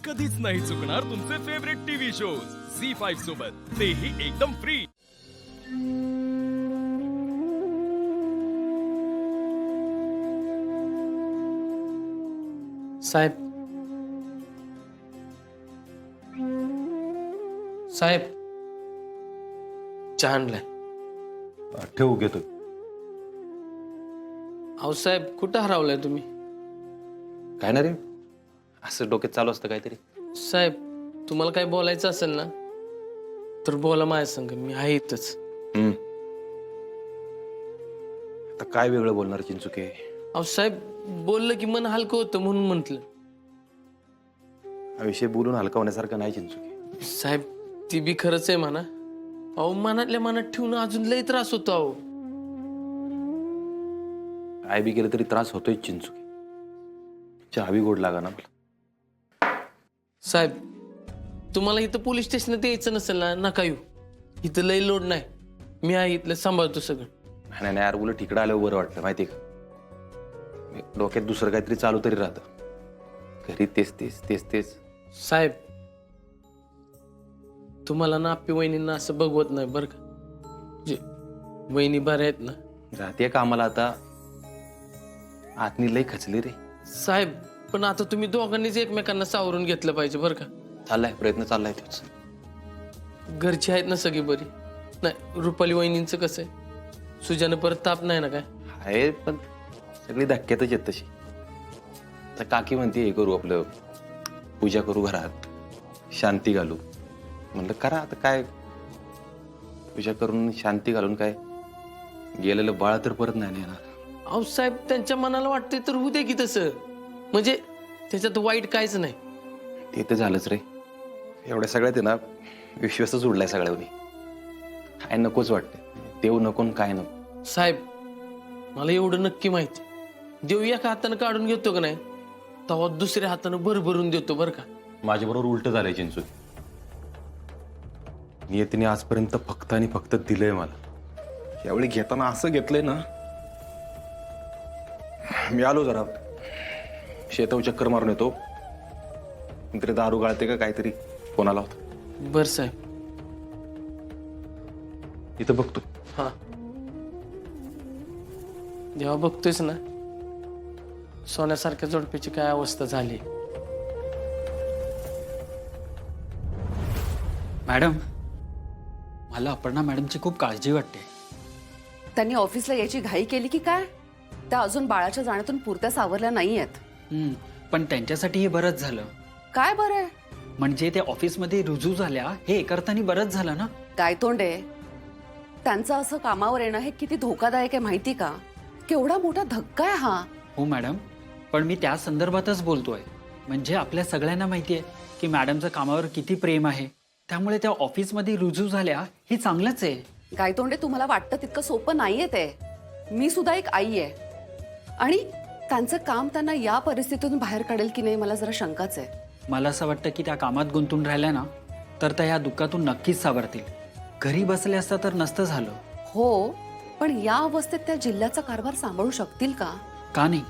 कधीच नाही चुकणार तुमचे फेवरेट टीव्ही शोज झी5 सोबत, तेही एकदम फ्री। साहेब साहेब चहा आणलाय। ठेवू घेतो। अहो साहेब कुठं हरवलाय तुम्ही? काय ना रे, असं डोक्यात चालू असतं काहीतरी। साहेब तुम्हाला काय बोलायचं असेल ना तर बोला माझ्या संग, मी आहे इथंच। आता काय वेगळं बोलणार चिंचुके? अहो साहेब बोललं की मन हलकं होतं म्हणून म्हटलं। हा विषय बोलून हलका होण्यासारखा नाही चिंचुके। साहेब ती बी खरंच आहे म्हणा। अहो मनातल्या मनात ठेवून अजून लई त्रास होतो। अहो काय बी केलं तरी त्रास होतोय चिंचुके। चहा बी गोड लागा ना मला। साहेब तुम्हाला इथं पोलीस स्टेशनात यायचं नसेल ना नका येऊ, इथं लई लोड नाही, मी आहे इथलं सांभाळतो सगळं। नाही नाही यार, उलट इकडं आल्यावर बरं वाटतं माहिती का। डोक्यात दुसरं काहीतरी चालू तरी राहतं, घरी तेच तेच तेच तेच। साहेब तुम्हाला ना आपली वहिनींना असं बघवत नाही बरं का, जे वहिनी बऱ्या आहेत ना। जाते का आम्हाला आता आतनी लई खचली रे। साहेब पण आता तुम्ही दोघांनीच एकमेकांना सावरून घेतलं पाहिजे बरं का। चाललाय प्रयत्न, चाललाय तोच। घरची आहेत ना सगळी बरी? नाही रुपाली वहिनींचं कसं आहे? सुजानं परत ताप नाही ना काय? आहे पण सगळी धक्क्यातच येत तशी। तर काकी म्हणते हे करू, आपलं पूजा करू घरात, शांती घालू। म्हणलं करा आता, काय पूजा करून शांती घालून काय गेलेलं बाळ तर परत नाही येणार। अहो साहेब त्यांच्या मनाला वाटतंय तर होऊ दे की तसं, म्हणजे त्याच्यात वाईट काहीच नाही। ते तर झालंच रे, एवढ्या सगळ्यात आहे ना विश्वासच उडलाय सगळ्यांनी। काय नकोच वाटतंय, देव नको न काय नको। साहेब मला एवढं नक्की माहिती, देव एका हातानं काढून घेतो का नाही तेव्हा दुसऱ्या हातानं भरभरून देतो बरं का। माझ्याबरोबर उलट झालंय चिंचू। नियतीने आजपर्यंत फक्त आणि फक्त दिलंय मला, यावेळी घेताना असं घेतलंय ना। मी आलो जरा शेतावर चक्कर मारून येतो, तरी दारू गाळते का काहीतरी फोन आला होता। बर साहेब। इथं बघतो। हा जेव्हा बघतोयस ना सोन्यासारख्या जोडपीची काय अवस्था झाली। मॅडम मला अपर्णा मॅडमची खूप काळजी वाटते। त्यांनी ऑफिसला यायची घाई केली की काय? त्या अजून बाळाच्या जाण्यातून पुरत्या सावरल्या नाहीयेत। पण त्यांच्यासाठी हे बरंच झालं। काय बरं? म्हणजे ते ऑफिसमध्ये रुजू झाल्या हे एकर्थानी बरंच झालं ना। काय तोंडे, त्यांचं असं कामावर येणं हे किती धोकादायक आहे माहिती का? केवढा मोठा धक्का आहे हा। हो मॅडम, पण मी त्या संदर्भातच बोलतोय। म्हणजे आपल्या सगळ्यांना माहिती आहे की मॅडमचं कामावर किती प्रेम आहे, त्यामुळे त्या ऑफिसमध्ये रुजू झाल्या हे चांगलंच आहे। काय तोंडे, तुम्हाला वाटतं तितकं सोपं नाहीये ते। मी सुद्धा एक आई आहे आणि त्यांचं काम त्यांना या परिस्थितीतून बाहेर काढेल की नाही मला जरा शंकाच आहे। मला असं वाटतं की त्या कामात गुंतून राहिल्या ना तर त्या या दुःखातून नक्कीच सावरतील। घरी बसले असता तर नसतं झालं। हो, पण या अवस्थेत त्या जिल्ह्याचा कारभार सांभाळू शकतील का? का नाही,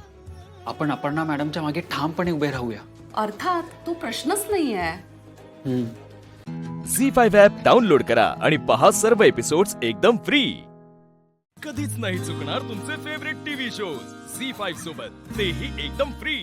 आपण अपर्णा मॅडमच्या मागे ठामपणे उभे राहूया। अर्थात तो प्रश्नच नाहीये। झी5 ॲप डाउनलोड करा आणि पहा सर्व एपिसोड्स एकदम फ्री। कधीच नाही चुकणार तुमचे फेवरेट टीव्ही शोज झी5 सोबत, तेही एकदम फ्री।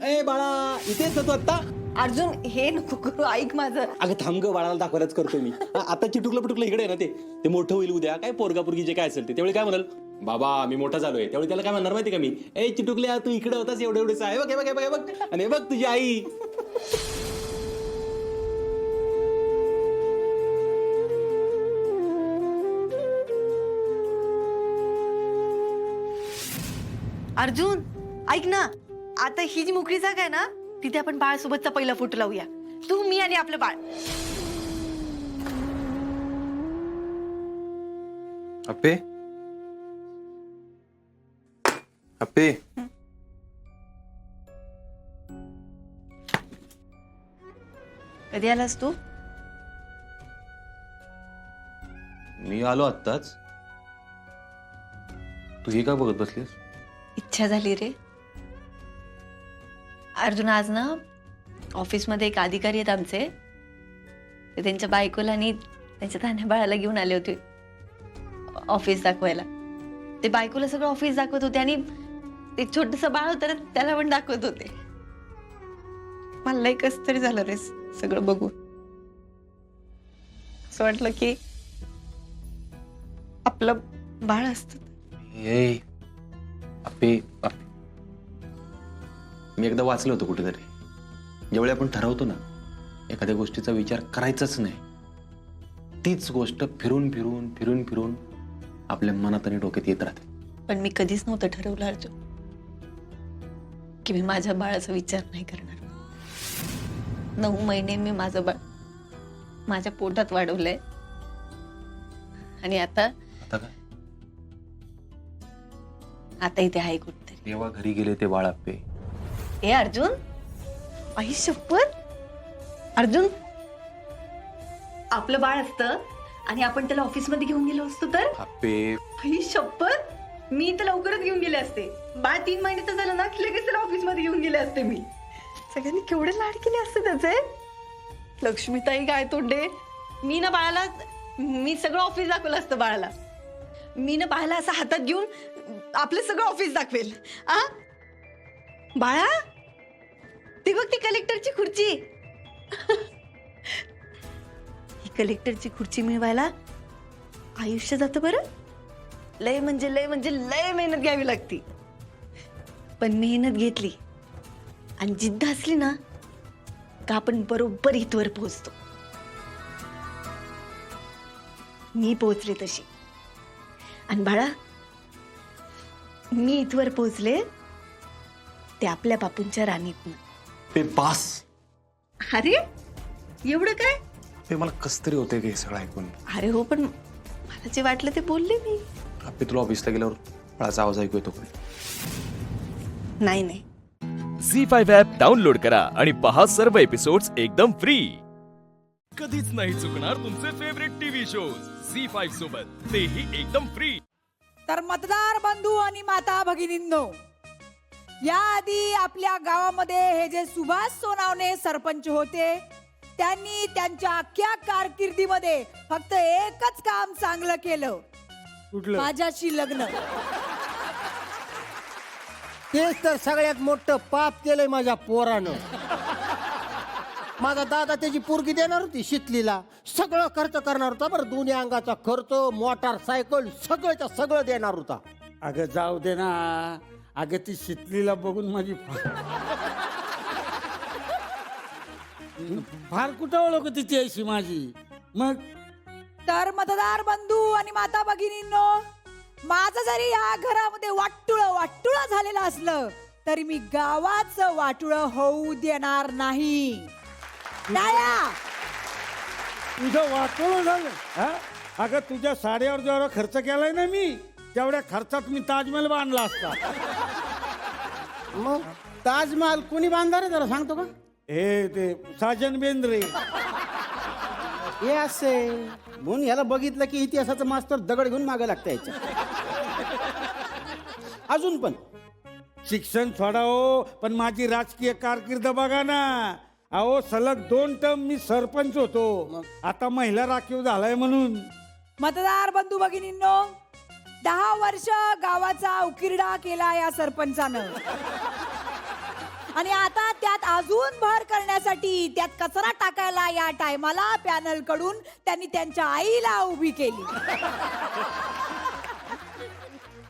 ए बाळा, इथेच ना तू आता? अर्जुन हे नको करू, ऐक माझं। अगं थांब ग, बाळाला दाखवायलाच करतो मी। आता चिटुकलं पिटुकलं इकडे आहे ना, ते मोठं होईल उद्या, काय पोरगा पोरगी जे काय असेल ते, त्यावेळी काय म्हणाल, बाबा मी मोठा झालोय, त्यावेळी त्याला काय म्हणणार माहिती का मी, ए चिटुकल्या तू इकडे होतास एवढे एवढेच आहे बघ, हे बघ, हे बघ, हे बघ, आणि हे बघ तुझी आई। अर्जुन ऐक ना, आता ही जी मोकळी जागा आहे ना तिथे आपण बाळासोबतचा पहिला फोटो लावूया, तू मी आणि आपलं बाळ। अप्पे अप्पे, कधी आलास तू? मी आलो आत्ताच. तू हे का बघत बसलीस? इच्छा झाली रे. अर्जुन, आज ना ऑफिसमध्ये एक अधिकारी आहेत आमचे, ते त्यांच्या बायकोला आणि त्यांच्या धान्या बाळाला घेऊन आले होते ऑफिस दाखवायला. ते बायकोला सगळं ऑफिस दाखवत होते आणि ते छोटस बाळ होतं ना, त्याला पण दाखवत होते. मला लई कस तरी झालं रे सगळं बघून. असं वाटलं की आपलं बाळ असतं. ए आपे आपे, मी एकदा वाचलं होतं कुठेतरी, ज्यावेळी आपण ठरवतो ना एखाद्या गोष्टीचा विचार करायचाच नाही, तीच गोष्ट फिरून फिरून फिरून फिरून आपल्या मनात आणि डोक्यात येत राहते. पण मी कधीच नव्हतं ठरवलं अर्जुन की मी माझ्या बाळाचा विचार नाही करणार. 9 महिने मी माझं बाळ माझ्या पोटात वाढवलंय आणि आता आता काय? आता इथे आहे कुठतरी. तेव्हा घरी गेले ते बाळ आपे. ए अर्जुन, आई शपथ. अर्जुन, आपलं बाळ असतं आणि आपण त्याला ऑफिसमध्ये घेऊन गेलो असतो तर आपे आई शपथ, मी तर लवकरच घेऊन गेले असते. बाळ 3 महिन्याचं झालं ना की लगेच त्याला ऑफिसमध्ये घेऊन गेले असते मी. सगळ्यांनी केवढे लाड केले असते त्याचे. लक्ष्मीताई काय तोंडे, मी ना बाळाला, मी सगळं ऑफिस दाखवलं असतं बाळाला. मी ना बाळाला असं हातात घेऊन आपलं सगळं ऑफिस दाखवेल. आ बाळा, ती बघ ती कलेक्टरची खुर्ची. ही कलेक्टरची खुर्ची मिळवायला आयुष्य जातं बरं. लय म्हणजे लय म्हणजे लय मेहनत घ्यावी लागती. पण मेहनत घेतली आणि जिद्द असली ना का आपण बरोबर इथवर पोहोचतो. मी पोहोचले तशी. आणि बाळा, मी इथवर पोहोचले ते आपल्या बापूंच्या राणीतनं. पे बास. अरे एवढं काय? पे मला कस तरी होते हे सगळं ऐकून. अरे हो, पण मला जे वाटलं ते बोलले मी. आपे तुला ऑफिसला गेल्यावर बाळाचा आवाज ऐकू येतो का? नाही नाही, झी5 ॲप डाउनलोड करा आणि पहा सर्व एपिसोड्स एकदम फ्री. कधीच नाही चुकणार तुमचे फेवरेट टीव्ही शोज झी5 सोबत, तेही एकदम फ्री. तर मतदार बंधू आणि माता भगिनींनो, याआधी आपल्या गावामध्ये हे जे सुभाष सोनावणे सरपंच होते, त्यांनी त्यांच्या अख्ख्या कारकिर्दीमध्ये फक्त एकच काम चांगलं केलं. माझ्याशी लग्न. तेच तर सगळ्यात मोठं पाप केलंय माझ्या पोरानं. माझा दादा त्याची पोरगी देणार होती शितलीला, सगळं खर्च करणार होता बरं, दोन्ही अंगाचा खर्च, मोटारसायकल, सगळंच्या सगळं देणार होता. अगं जाऊ दे ना. अगं ती शितलीला बघून माझी फार कुठं ओळख तिची अशी माझी. मग तर मतदार बंधू आणि माता भगिनींनो, माझं जरी या घरामध्ये वाटुळ झालेलं असलं तरी मी गावाचं वाटुळ होऊ देणार नाही. टाळ्या. तुझं वाटोळं झालं हा? अगं तुझ्या साड्यावर जेवढा खर्च केलाय ना मी, तेवढ्या खर्चात मी ताजमहल बांधला असता. मग ताजमहाल कोणी बांधणार आहे जरा सांगतो का? हे ते साजन बेंद्रे. हे असे म्हणून याला बघितलं की इतिहासाचं मास्तर दगड घेऊन मागे लागतं याच्या. अजून पण शिक्षण सोडावं, पण माझी राजकीय कारकीर्द बघा ना. अहो सलग 2 टर्म मी सरपंच होतो, आता महिला राखीव झालाय म्हणून. मतदार बंधू भगिनींनो, 10 वर्ष गावाचा उकिरडा केला या सरपंचानं. आणि आता त्यात अजून भर करण्यासाठी त्यात कचरा टाकायला या टायमाला पॅनल कडून त्यांनी त्यांच्या आईला उभी केली.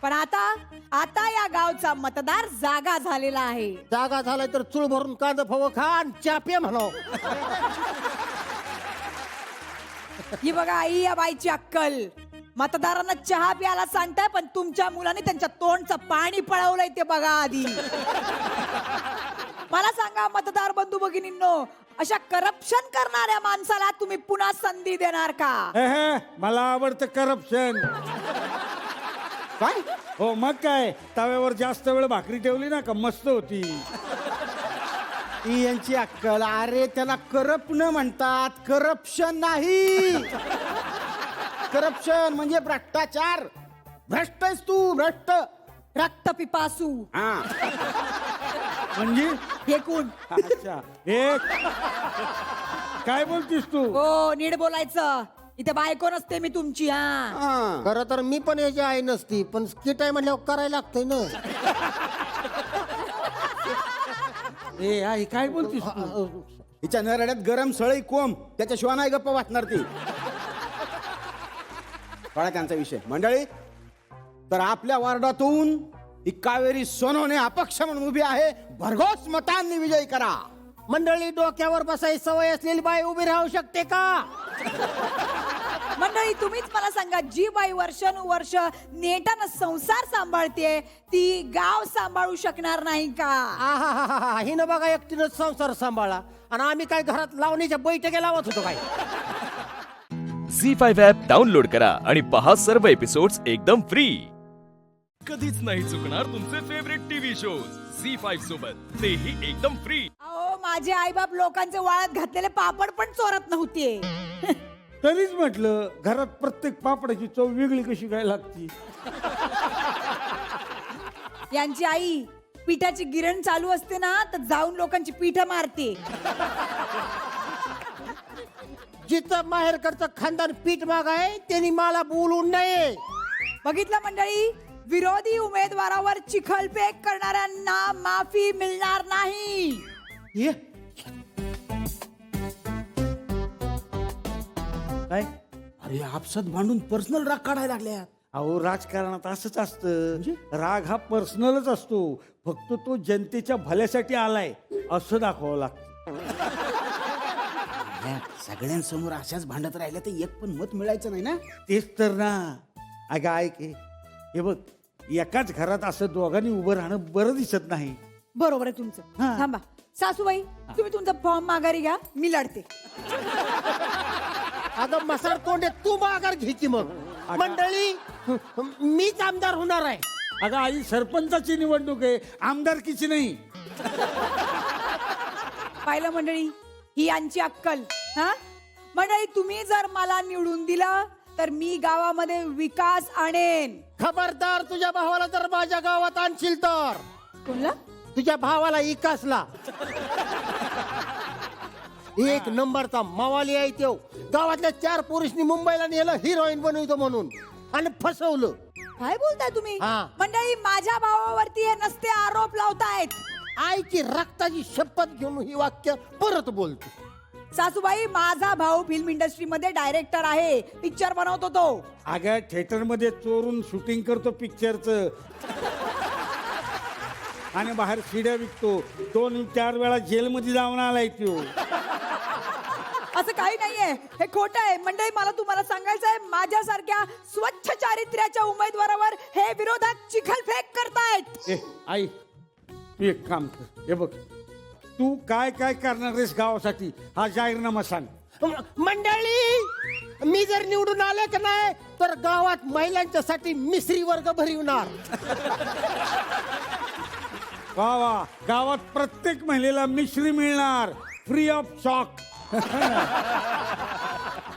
पण आता या गावचा मतदार जागा झालेला आहे. जागा झालाय तर चूळ भरून कांदा फवं खा आणि चापे म्हणाव. ही बघा आई, या बाईची अक्कल. मतदारांना चहा प्यायला सांगताय, पण तुमच्या मुलाने त्यांच्या तोंडचं पाणी पळवलंय ते बघा आधी. मला सांगा मतदार बंधू भगिनींनो, अशा करप्शन करणाऱ्या माणसाला तुम्ही पुन्हा संधी देणार का? मला आवडतं करप्शन. काय हो मग काय, तव्यावर जास्त वेळ भाकरी ठेवली ना का मस्त होती. ही यांची अक्कल. अरे त्याला करप्शन म्हणतात, करप्शन नाही. करप्शन म्हणजे भ्रष्टाचार. भ्रष्ट आहेस तू, भ्रष्ट. रक्त पिपासू हा म्हणजे फेकून. अच्छा एक काय बोलतीस तू? हो नीट बोलायचं. इथे बायको नसते मी तुमची. हा खरं तर मी पण याची आई नसती, पण स्किट आहे म्हणल्यावर करायला लागतंय ना. ए आई काय बोलतीस तू? हिच्या नरड्यात गरम सळई कोंब, त्याच्याशिवाय नाही गप्पा वाचणार ती. कळा त्यांचा विषय मंडळी. तर आपल्या वार्डातून ही कावेरी सोनवणे अपक्ष म्हणून उभी आहे. भरघोस मतांनी विजयी करा. मंडळी, डोक्यावर बसायची सवय असलेली बाई उभी राहू शकते का? मंडळी तुम्हीच मला सांगा, जी बाई वर्षानुवर्ष नेटानं संसार सांभाळते ती गाव सांभाळू शकणार नाही का? आहा, हिनं बघा एकटीनं संसार सांभाळा आणि आम्ही काय घरात लावणीच्या बैठकी लावत होतो काय? झी5 ॲप डाउनलोड करा आणि पहा सर्व एपिसोड्स एकदम फ्री. कधीच नाही चुकणार तुमचे फेवरेट टीव्ही शोज झी5 सोबत, तेही एकदम फ्री. अहो माझे आईबाप लोकांचे वाळत घातलेले पापड पण चोरत नव्हते. तरीच म्हटलं घरात प्रत्येक पापडाची चव वेगळी कशी काय लागती. यांची आई पिठाची गिरण चालू असते ना तर जाऊन लोकांची पीठ मारते. जिथं माहेरकडचं खानदान पीठ माग आहे त्यांनी मला बोलू नये. बघितलं मंडळी, विरोधी उमेदवारावर चिखलफेक करणाऱ्यांना माफी मिळणार नाही. ये काय? अरे आपसात भांडून पर्सनल राग काढायला लागल्या. अहो राजकारणात असंच असतं. राग हा पर्सनलच असतो, फक्त तो जनतेच्या भल्यासाठी आलाय असं दाखवावं लागतं. सगळ्यांसमोर अशाच भांडत राहिल्या तर एक पण मत मिळायचं नाही ना. तेच तर ना. अगं ऐक, हे बघ, एकाच घरात असं दोघांनी उभं राहणं बरं दिसत नाही. बरोबर आहे तुमचं. हा. थांबा सासूबाई, तुम्ही तुमचा फॉर्म माघारी घ्या, मी लढते. अगं मसार तोंडे, तू माघार घ्यायची मग. मंडळी, मीच आमदार होणार आहे. अगं आई, सरपंचाची निवडणूक आहे, आमदारकीची नाही. पाहिलं मंडळी, ही यांची अक्कल. हा मंडळी, तुम्ही जर मला निवडून दिलं तर मी गावामध्ये विकास आणेन. खबरदार, तुझ्या भावाला जर माझ्या गावात आणशील तर. कोणला? तुझ्या भावाला इकासला. एक नंबरचा मावाली आहे तो. गावातल्या 4 पुरुषनी मुंबईला नेलं हिरोईन बनवतो म्हणून आणि फसवलं. काय बोलताय तुम्ही? हा. मंडळी, माझ्या भावावरती हे नसते आरोप लावतायत. आईची रक्ताची शपथ घेऊन ही वाक्य परत बोलतो. सासूबाई, माझा भाऊ फिल्म इंडस्ट्रीमध्ये डायरेक्टर आहे, पिक्चर बनवतो तो. अगं थिएटर मध्ये चोरून शूटिंग करतो पिक्चरचं आणि बाहेर शिड्या विकतो. 2-4 वेळा जेलमध्ये जाऊन आलाय तो. असं काही नाहीये, हे खोटं आहे. मंडळी, मला तुम्हाला सांगायचं आहे, माझ्यासारख्या स्वच्छ चारित्र्याच्या उमेदवारावर हे विरोधक चिखलफेक करतायत. ए आई, तू एक काम कर. हे बघ, तू काय काय करणार आहेस गावासाठी हा जाहीरनामा सांग. मंडळी, मी जर निवडून आले का नाही तर गावात महिलांच्यासाठी मिसरी वर्ग भरविणार. वा वा, गावात प्रत्येक महिलेला मिश्री मिळणार, free of chalk.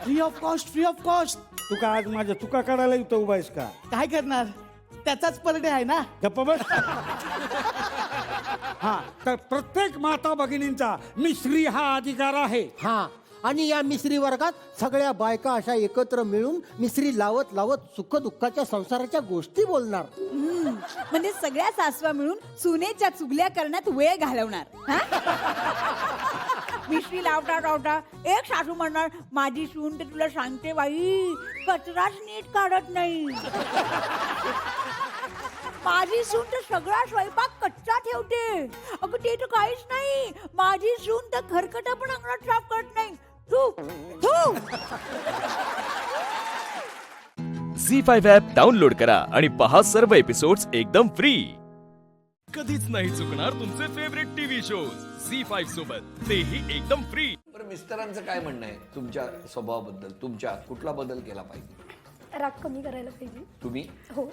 Free of cost, free of cost. तू का आज माझ्या चुका काढायला इथं उभा आहेस का? काय करणार, त्याचाच बर्थडे आहे ना. गप्पा बस. हा, तर प्रत्येक माता भगिनींचा मिश्री हा अधिकार आहे. हा, आणि या मिसरी वर्गात सगळ्या बायका अशा एकत्र मिळून मिसरी लावत लावत सुख दुःखाच्या संसाराच्या गोष्टी बोलणार. म्हणजे सगळ्या सासवा मिळून सुनेच्या चुगल्या करण्यात वेळ घालवणार. हा? मिश्री लावता लावता एक सासू म्हणणार, माझी सून तर तुला सांगते बाई, कचराच नीट काढत नाही. माझी सून तर सगळा स्वयंपाक कच्चा ठेवते. अगं ते तर काहीच नाही, माझी सून तर खरकट पण अंगणात साफ करत नाही. तू तू झी5 ॲप डाउनलोड करा आणि पहा सर्व एपिसोड्स एकदम फ्री. कधीच नाही चुकणार तुमचे फेवरेट टीव्ही शोज झी5 सोबत, तेही एकदम फ्री. बरं, मिस्टरांचं काय म्हणणं आहे तुमच्या स्वभावाबद्दल? तुमच्या कुठला बदल केला पाहिजे? राग कमी करायला पाहिजे. तुम्ही? हो.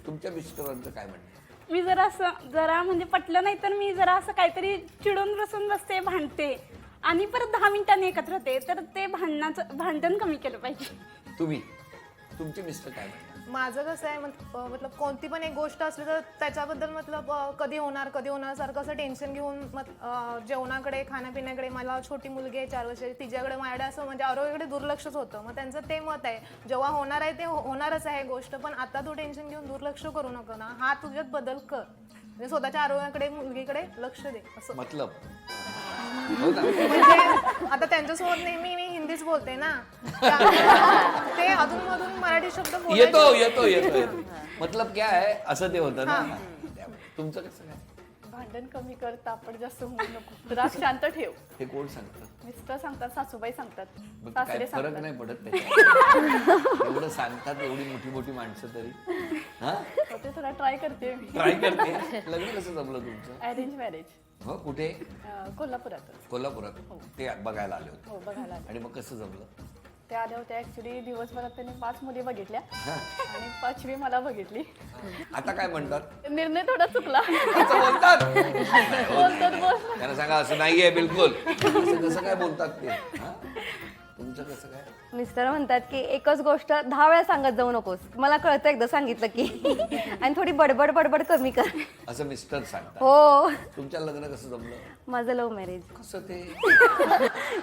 तुमच्या मिस्टरांचं काय म्हणणं आहे? मी जरा म्हणजे पटलं नाही तर मी जरा असं काहीतरी चिडून बसून बसते, भांडते आणि परत 10 मिनिटांनी एकत्र होते. तर ते भांडण कमी केलं पाहिजे. तुमचे मिस्टर काय म्हणतात? माझं कसं आहे मतलब कोणती पण एक गोष्ट असली तर त्याच्याबद्दल मतलब कधी होणार सारखं असं टेन्शन घेऊन जेवणाकडे खाण्यापिण्याकडे, मला छोटी मुलगी आहे 4 वर्षाची, तिच्याकडे माझ्याकडे असं म्हणजे आरोग्याकडे दुर्लक्षच होतं. मग त्यांचं ते मत आहे जेव्हा होणार आहे ते होणारच आहे गोष्ट, पण आता तू टेन्शन घेऊन दुर्लक्ष करू नको ना, हा तुझ्यात बदल कर, म्हणजे स्वतःच्या आरोग्याकडे मुलगीकडे लक्ष दे असं. मतलब म्हणजे आता त्यांच्यासोबत नेहमी मी हिंदीच बोलते ना, त्यामुळे ते अधूनमधून मराठी शब्द येतो मतलब क्या आहे असं ते होतं ना. तुमचं कसं काय? भांडण कमी कर, तापड जास्त होऊ नको, राग शांत ठेव. हे कोण सांगतं? मिस्टर सांगतात, सासूबाई सांगतात, मग काय सासरे फरक सांगतात. नाही पडत त्याच्यात? एवढं सांगतात एवढी मोठी माणसं तरी. हा, ते थोडा ट्राय करते मी. ट्राय करते. लग्न कसं जमलं तुमचं? Arrange marriage. हो, कुठे? कोल्हापुरात. कोल्हापुरात. ते बघायला आले होते. हो, बघायला आले. आणि मग कसं जमलं? ते आले होते ऍक्च्युली दिवसभरात त्यांनी 5 मुली बघितल्या आणि 5वी मला बघितली. आता काय म्हणतात? निर्णय थोडा चुकला. असं बोलतात? बोलतात. त्यांना सांगा असं नाहीये बिलकुल. असं कसं काय बोलतात ते? हा? तुमचं कसं काय? मिस्टर म्हणतात की एकच गोष्ट 10 वेळा सांगत जाऊ नकोस, मला कळतं एकदा सांगितलं की, आणि थोडी बडबड कमी कर. असं मिस्टर सांगतात. हो. तुमच्या लग्न कसं जमलं? माझं लव्ह मॅरेज. कसं ते?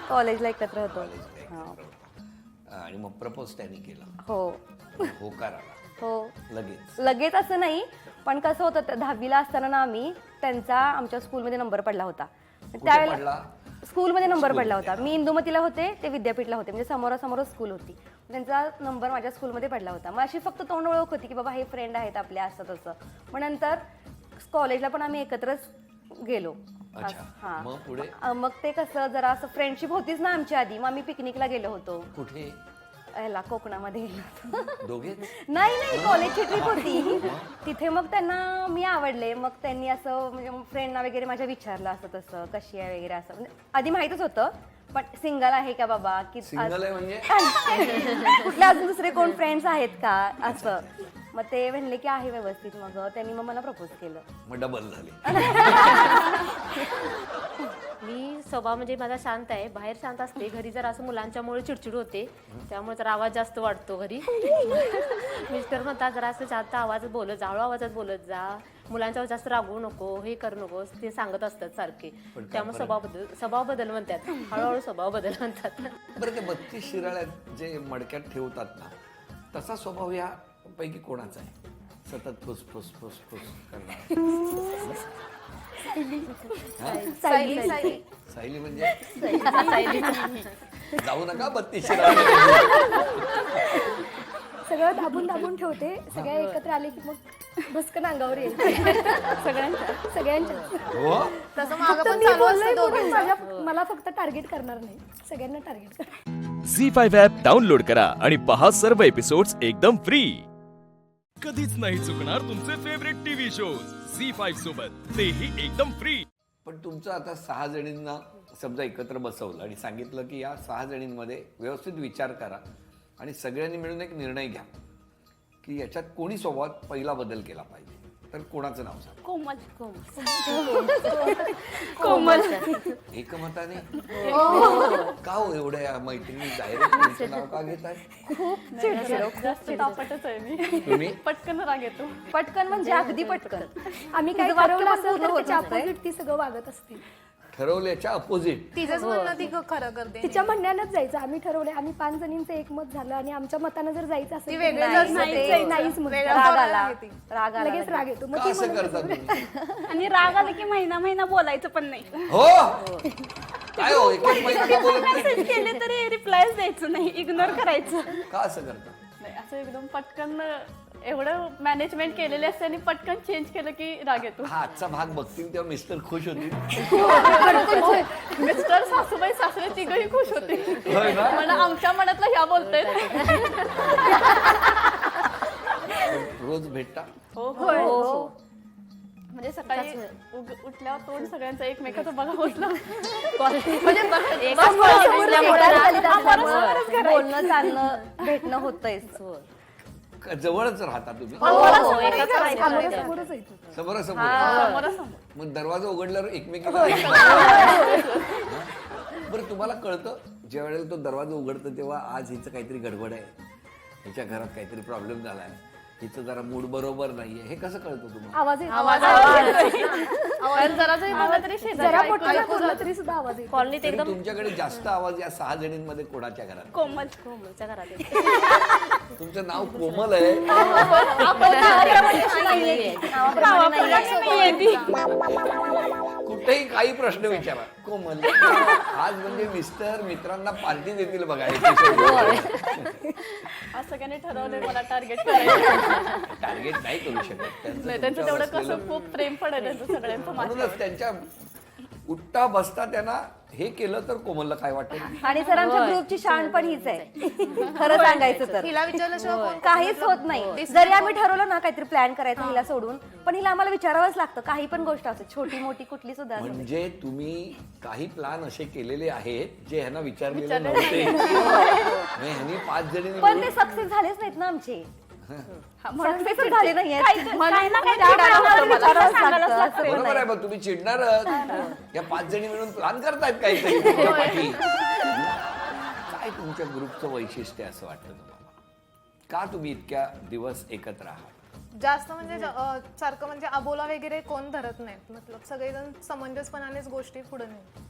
कॉलेजला एकत्र होतो. आणि मग प्रपोज त्यांनी केला? हो. होकार आला? हो. लगेच असं नाही, पण कसं होतं 10वीला असताना ना आम्ही त्यांचा आमच्या स्कूलमध्ये नंबर पडला होता. त्यावेळेला स्कूलमध्ये नंबर पडला होता. मी इंदुमतीला होते, ते विद्यापीठला होते, म्हणजे समोरासमोर स्कूल होती. त्यांचा नंबर माझ्या स्कूलमध्ये पडला होता. मग अशी फक्त तोंड ओळख होती की बाबा हे फ्रेंड आहेत आपल्या, असं तसं. मग नंतर कॉलेजला पण आम्ही एकत्रच गेलो. मग पुढे? मग ते कसं जरा असं फ्रेंडशिप होतीच ना आमच्या आधी. मग आम्ही पिकनिकला गेलो होतो. कुठे? ह्याला कोकणामध्ये गेलो होतो. दोघे? नाही, कॉलेजची ट्रिप होती. तिथे मग त्यांना मी आवडले. मग त्यांनी असं म्हणजे फ्रेंडना वगैरे माझ्या विचारलं असं तसं कशी आहे वगैरे असं. म्हणजे आधी माहितच होतं, पण सिंगल आहे का बाबा, की सिंगल आहे म्हणजे कुठले अजून दुसरे कोण फ्रेंड्स आहेत का असं. मग ते म्हणले की आहे व्यवस्थित. मग त्यांनी मग मला प्रपोज केलं. मग डबल झाले. मी स्वभाव म्हणजे माझा शांत आहे, बाहेर शांत असते, घरी जर असं मुलांच्यामुळे चिडचिड होते, त्यामुळे जरा आवाज जास्त वाटतो घरी. मिस्टर म्हणतात जरा असं जास्त आवाज बोलत जा, हळू आवाजात बोलत जा, मुलांच्यावर जास्त रागवू नको, हे करू नको, ते सांगत असतात सारखे. त्यामुळे स्वभाव बदल म्हणतात, हळूहळू स्वभाव बदल म्हणतात. बरं, ते 32 शिराळ्यात जे मडक्यात ठेवतात ना, तसा स्वभाव या पैकी कोणाचा आहे? सतत फुस फुस फुस फुस करणार. सायली म्हणजे जाऊ नका 32 सगळं दाबून ठेवते. सगळ्या एकत्र आले की मग भस्कन अंगावर येईल सगळ्यांच्या. तसं मागं पण चालू असतं दोघांचं. मला फक्त टार्गेट करणार नाही, सगळ्यांना टार्गेट कर. झी5 ॲप डाउनलोड करा आणि पहा सर्व एपिसोड्स एकदम फ्री. कधीच नाही चुकणार तुमचे फेवरेट टीव्ही शोज झी5 सोबत, तेही एकदम फ्री. पण तुमचं आता 6 जणींना समजा एकत्र बसवलं आणि सांगितलं की या 6 जणींमध्ये व्यवस्थित विचार करा आणि सगळ्यांनी मिळून एक निर्णय घ्या की याच्यात कोणी स्वभावात पहिला बदल केला पाहिजे, तर कोणाचं नाव सांग? कोमल. एकमताने? का हो एवढ्या मैत्रिणी डायरेक्ट नाव का घेताय? जास्त तापटच आहे मी. तुम्ही? पटकन राग येतो. पटकन म्हणजे अगदी पटकन. आम्ही काय ती सगळं वागत असते. ठरवल्याच्या अपोजिट. तिचंच म्हणणं ती खरं करते. तिच्या म्हणण्यानंच जायचं. आम्ही ठरवले, आम्ही 5 जणींचं एकमत झालं आणि आमच्या मतानं जर जायचं असेल नाहीच, राग आला लगेच राग येतो. का असं करता तुम्ही? आणि राग आला की महिना बोलायचं पण नाही. हो काय हो, एक महिना का बोलत नाही? मेसेज केले तरी रिप्लायच द्यायचं नाही, इग्नोर करायचं. का असं करता? नाही, असं एकदम पटकन एवढं मॅनेजमेंट केलेले असते आणि पटकन चेंज केलं की राग येतो. हा आजचा भाग बघतील तेव्हा मिस्टर खुश होतील. मिस्टर, सासूबाई, सासरे तिघही खुश होते. होय ना? मला आमच्या मनातलं ह्या बोलतायत. रोज भेटता? हो. म्हणजे सकाळी उठल्यावर तोंड सगळ्यांचं एकमेकाचं बघा होतलं. बोलणं चालणं भेटणं होतंय. जवळच राहता तुम्ही समोरासमोर मग दरवाजा उघडल्यावर एकमेकीला बरं तुम्हाला कळतं ज्या वेळेला तो दरवाजा उघडतो तेव्हा आज हिचं काहीतरी गडबड आहे, हिच्या घरात काहीतरी प्रॉब्लेम झालाय, हिचं जरा मूड बरोबर नाहीये, हे कसं कळतं तुम्हाला? कॉलनीत एकदम तुमच्याकडे जास्त आवाज या 6 जणींमध्ये कोणाच्या घरात? कोमलच्या घरात तुमचं नाव कोमल आहे. कुठेही काही प्रश्न विचारा कोमल. आज म्हणजे मित्रांना पार्टी देतील बघा. सगळ्यांनी ठरवलंय मला टार्गेट टार्गेट नाही करू शकत त्यांचं तेवढं कसं खूप प्रेम पडेल त्यांचं सगळ्यांचं म्हणूनच त्यांच्या उठता बसता त्यांना हे केलं तर कोमलला काय वाटेल? आणि सर आमच्या ग्रुपची शान पण हीच आहे खरं सांगायचं तर. हिला विचारल्याशिवाय काहीच होत नाही. जरी आम्ही ठरवलं ना काहीतरी प्लॅन करायचं हिला सोडून, पण हिला आम्हाला विचारावंच लागतं. काही पण गोष्ट असते छोटी मोठी कुठली सुद्धा असते. म्हणजे तुम्ही काही प्लॅन असे केलेले आहेत जे ह्यांना विचारलेले नव्हते. ह्यांनी 5 जणी पण ते सक्सेस झालेच नाहीत ना आमचे. सक्सेस झाले नाहीये. बरोबर आहे. मग तुम्ही चिडणारच. या 5 जणी मिळून प्लॅन करतायत काहीतरी तुमच्या पाठी. काय तुमच्या ग्रुपचं वैशिष्ट्य असं वाटतं तुम्हाला? का तुम्ही इतक्या दिवस एकत्र आहात? जास्त म्हणजे सारखं म्हणजे अबोला वगैरे कोण धरत नाहीत. मतलब सगळेजण समंजसपणानेच गोष्टी पुढे नेतात.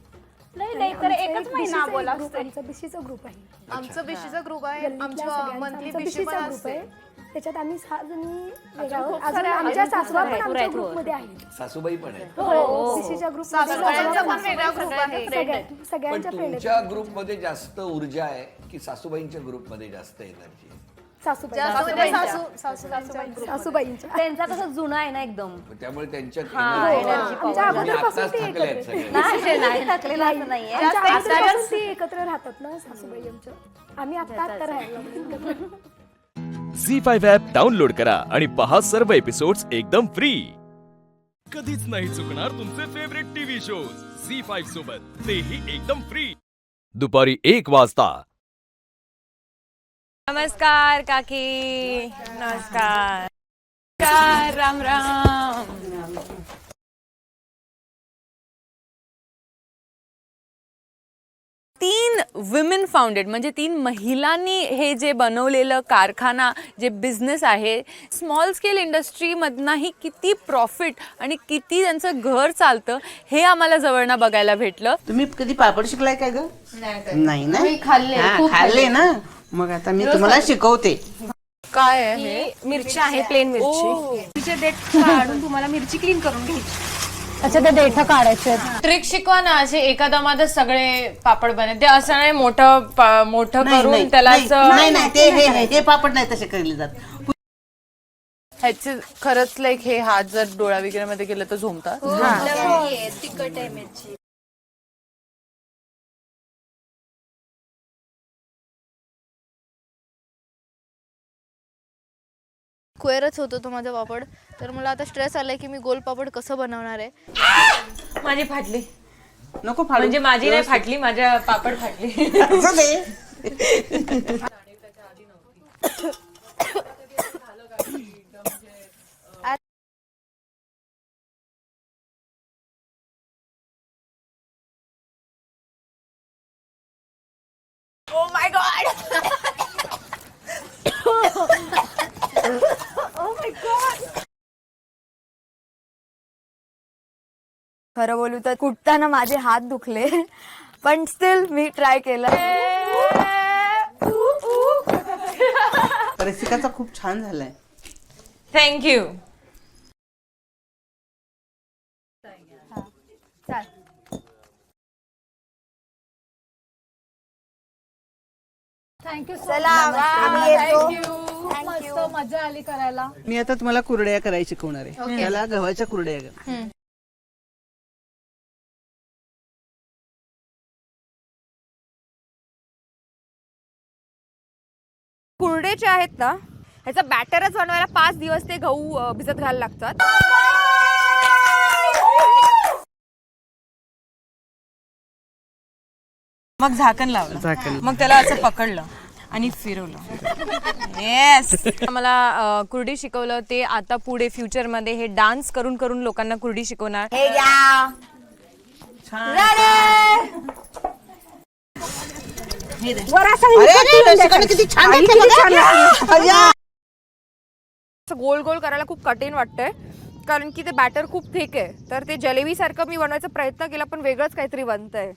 नाही तर एकच महिना बोला. आमचा बीसीचा ग्रुप आहे. आमचा बीसीचा ग्रुप आहे. आमच्या मंथली बीसी पण असते. त्याच्यात आम्ही 6 जणी आमच्या सासूबाई पण आमच्या ग्रुपमध्ये आहेत. सासूबाई पण आहेत. बीसीच्या ग्रुप सासूबाईंचा पण वेगळा ग्रुप आहे. पण तुमच्या ग्रुपमध्ये जास्त ऊर्जा आहे की सासूबाईंच्या ग्रुपमध्ये जास्त एनर्जी आहे? सासूबाईंच्या त्यांचा कसं जुना आहे ना एकदम, त्यामुळे त्यांच्यात नाही थकलेला असं नाहीये. एकत्र राहतात ना सासूबाई आमच्या. आम्ही आता राहायला झी5 ॲप डाउनलोड करा आणि पहा सर्व एपिसोड्स एकदम फ्री. कधीच नाही चुकणार तुमचे फेवरेट टीव्ही शोज झी5 सोबत, तेही एकदम फ्री. दुपारी 1 वाजता. नमस्कार काकी. नमस्कार. राम राम. तीन विमेन फाउंडेड म्हणजे 3 महिलांनी हे जे बनवलेलं कारखाना जे बिझनेस आहे, स्मॉल स्केल इंडस्ट्रीमधनंही किती प्रॉफिट आणि किती त्यांचं घर चालतं हे आम्हाला जवळनं बघायला भेटलं. तुम्ही कधी पापड शिकलाय काय ग? नाही ना, खाल्ले ना. मग आता मी तुम्हाला शिकवते. काय आहे? मिरची आहे, प्लेन मिरची. देठ काढून तुम्हाला मिरची क्लीन करून घ्यायची. अच्छा, ते देठ काढायचे. ट्रिक शिकवा ना, असे एका दमातच सगळे पापड बने. ते असं नाही मोठं करून त्याला नाही ते पापड नाही तसे केले जात. ह्याचे खरंच लाईक हे हात जर डोळा वगैरे मध्ये गेलं तर झोमतात. तिखट आहे मिरची. क्वेअरच होतो तो माझा पापड. तर मला आता स्ट्रेस आलाय की मी गोल पापड कसं बनवणार आहे. माझी फाटली. नको म्हणजे माझी नाही फाटली, माझ्या पापड फाटली. Oh my God! Oh my God! खरं बोलू तर कुटताना माझे हात दुखले, पण स्टील मी ट्राय केलं. रसिकाचा खूप छान झालाय. थँक्यू. थँक्यू. मस्त मजा आली करायला. मी आता तुम्हाला कुरड्या करायला शिकवणार आहे. त्याला गव्हाच्या कुरड्या. कुरडे जे आहेत ना, ह्याचा बॅटरच बनवायला 5 दिवस ते गहू भिजत घालायला लागतात. मग झाकण लावलं, मग त्याला असं पकडलं आणि फिरवलं. येस. मला कुर्डी शिकवलं ते आता पुढे फ्युचरमध्ये हे डान्स करून करून लोकांना कुर्डी शिकवणार. हे घ्या. गोल गोल करायला खूप कठीण वाटतंय कारण की ते बॅटर खूप थिक आहे. तर ते जलेबी सारखं मी बनवायचा प्रयत्न केला पण वेगळंच काहीतरी बनतंय.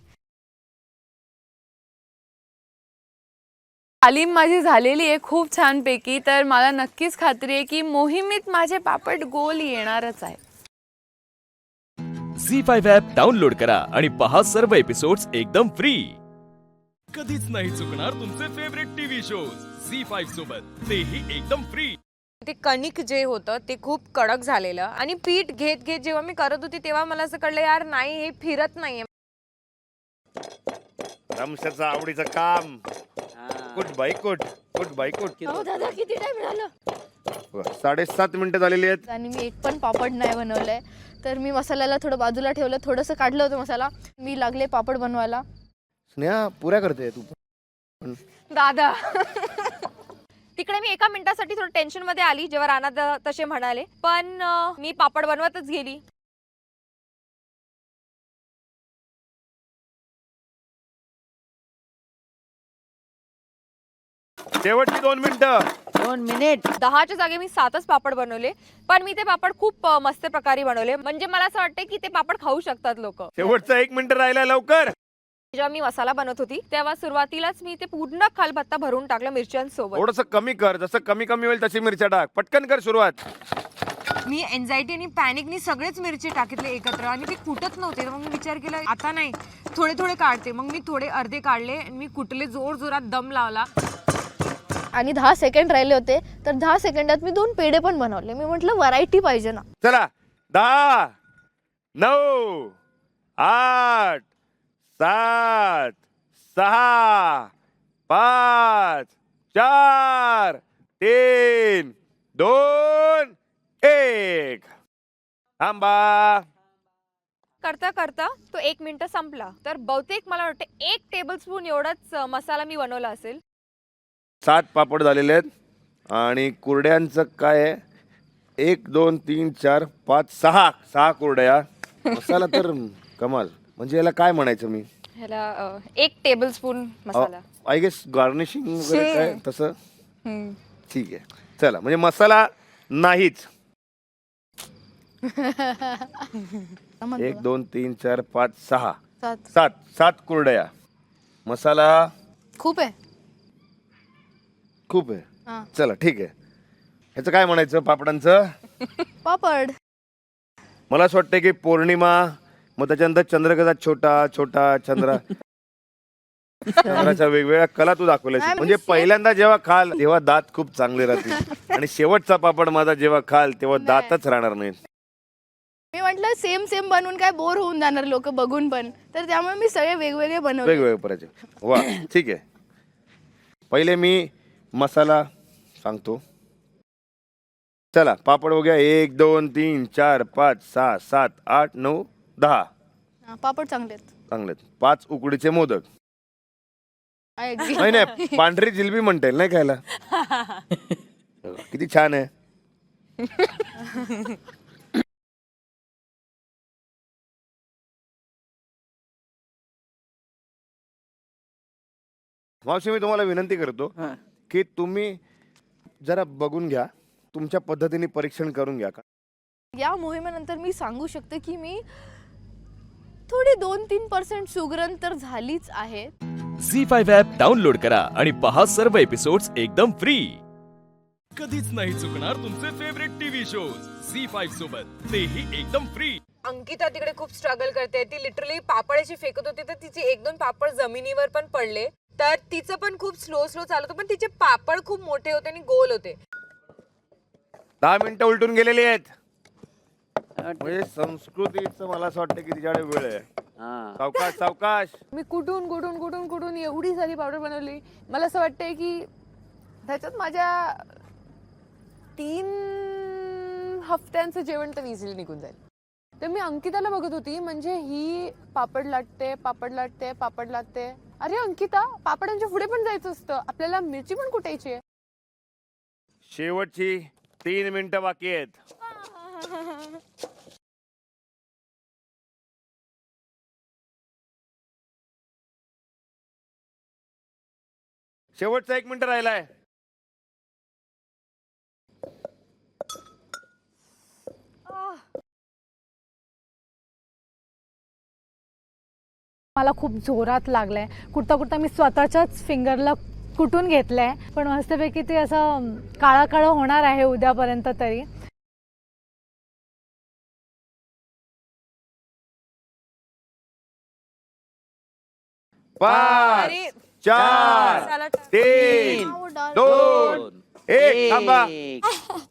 तालीम माझी झालेली आहे खूप छानपैकी. तर मला नक्कीच खात्री आहे की मोहिमेत माझे पापड गोल येणारच आहे. झी5 ॲप डाउनलोड करा आणि पहा सर्व एपिसोड्स एकदम फ्री. कधीच नाही चुकणार तुमचे फेवरेट टीव्ही शोज झी5 सोबत, तेही एकदम फ्री. ते कणिक जे होतं ते खूप कडक झालेलं आणि पीठ घेत घेत जेव्हा मी करत होती तेव्हा मला असं कळलं यार नाही हे फिरत नाहीये. रमशाचं आवडीचं काम. कुठ बाई कुठ कुठ बाई कुठ. दादा किती टाइम झालं? 7:30 मिनिटं झालेली आहेत. आणि मी एक पण पापड नाही बनवलंय. तर मी मसाल्याला थोडं बाजूला ठेवलं, थोडंसं काढलं होतं मसाला. मी लागले पापड बनवायला. स्नेहा पुऱ्या करते तू दादा. तिकडे मी एका मिनिटासाठी थोडं टेन्शन मध्ये आली जेव्हा राणा तसे म्हणाले, पण मी पापड बनवतच गेली. शेवटची 2 मिनिटं. 2 मिनिट. 10च्या जागी मी 7च पापड बनवले, पण मी ते पापड खूप मस्त प्रकारे बनवले. म्हणजे मला असं वाटतं की ते पापड खाऊ शकतात लोक. शेवटचा 1 मिनिट राहिला लवकर. जेव्हा मी मसाला बनवत होती तेव्हा सुरुवातीलाच मी ते पूर्ण खालबत्ता भरून टाकलं मिरच्यांसोबत. थोडस कमी कर, जसं कमी कमी होईल तशी मिरच्या टाक. पटकन कर सुरुवात. मी एन्झायटी आणि पॅनिकनी सगळेच मिरची टाकले एकत्र आणि ते कुटत नव्हते. मग मी विचार केला आता नाही थोडे थोडे काढते. मग मी थोडे अर्धे काढले आणि मी कुटले, जोर जोरात दम लावला. आणि 10 सेकंड राहिले होते तर 10 सेकंदात मी 2 पेढे पण बनवले. मी म्हटलं व्हरायटी पाहिजे ना. चला 10 9 8 7 6 5 4 3 2 1. थांबा. करता करता तो 1 मिनिट संपला. तर बहुतेक मला वाटतं 1 टेबलस्पून एवढाच मसाला मी बनवला असेल. 7 पापड झालेले आहेत आणि कुरड्यांचं काय आहे 1 2 3 4 5 6 कुरड्या. मसाला तर कमाल. म्हणजे याला काय म्हणायचं मी, ह्याला 1 टेबलस्पून मसाला. आय गेस गार्निशिंग वगैरे काय तसं. ठीक आहे चला, म्हणजे मसाला नाहीच. 1 2 3 4 5 6 7 कुरड्या. मसाला खूप आहे. खूप आहे. चला ठीक आहे. ह्याचं काय म्हणायचं पापडांचं? पापड. मला असं वाटतं की पौर्णिमा, मग त्याच्यानंतर चंद्रकला छोटा छोटा चंद्राच्या वेगवेगळ्या कला तू दाखवल्यास. म्हणजे पहिल्यांदा जेव्हा खाल तेव्हा दात खूप चांगले राहतील आणि शेवटचा पापड माझा जेव्हा खाल तेव्हा दातच राहणार नाहीत. मी म्हटलं सेम सेम बनवून काय बोर होऊन जाणार लोक बघून पण. तर त्यामुळे मी सगळे वेगवेगळे बनवले. वेगवेगळे करायचे. वा ठीक आहे. पहिले मी मसाला सांगतो. चला पापड बघूया. 1 2 3 4 5 6 7 8 9 10. पापड चांगले आहेत. चांगलेत. 5 उकडीचे मोदक. I agree. नाही नाही पांढरी जिलबी म्हणता येईल नाही खायला. किती छान आहे. मावशी मी तुम्हाला विनंती करतो की तुम्ही जरा बघून घ्या, तुमच्या पद्धतीने परीक्षण करून घ्या. या मोहिमेनंतर मी सांगू शकते की मी थोडी 2-3% सुगरण तर झालीच आहे. झी5 ॲप डाउनलोड करा आणि पहा सर्व एपिसोड्स एकदम फ्री. कधीच नाही चुकणार तुमचे फेवरेट टीव्ही शोज झी5 सोबत, तेही एकदम फ्री. अंकिता तिकडे खूप स्ट्रगल करते. ती लिटरली पापडाची फेकत होती तर तिचे 1-2 पापड जमिनीवर पण पडले. तर तिचं पण खूप स्लो चालत होतं, पण तिचे पापड खूप मोठे होते आणि गोल होते. 10 मिनिटं उलटून गेलेली आहेत. म्हणजे संस्कृतीचं मला असं वाटतं की तिच्याकडे वेळ आहे. सावकाश सावकाश. मी कुठून एवढी सारी पावडर बनवली. मला असं वाटतंय की त्याच्यात माझ्या 3 हफ्त्यांचं जेवण तर इझिली निघून जाईल. तर मी अंकिताला बघत होती, म्हणजे ही पापड लाटते अरे अंकिता, पापडांच्या पुढे पण जायचं असतं. आपल्याला मिरची पण कुटायची आहे. शेवटची 3 मिनिटं बाकी आहेत. शेवटचा 1 मिनिट राहिलाय. मला खूप जोरात लागलाय. कुठता कुठता मी स्वतःच्याच फिंगरला कुटून घेतलंय, पण मस्तपैकी ते असं काळा काळं होणार आहे उद्यापर्यंत तरी. पाच, 4, 3, 2, 1.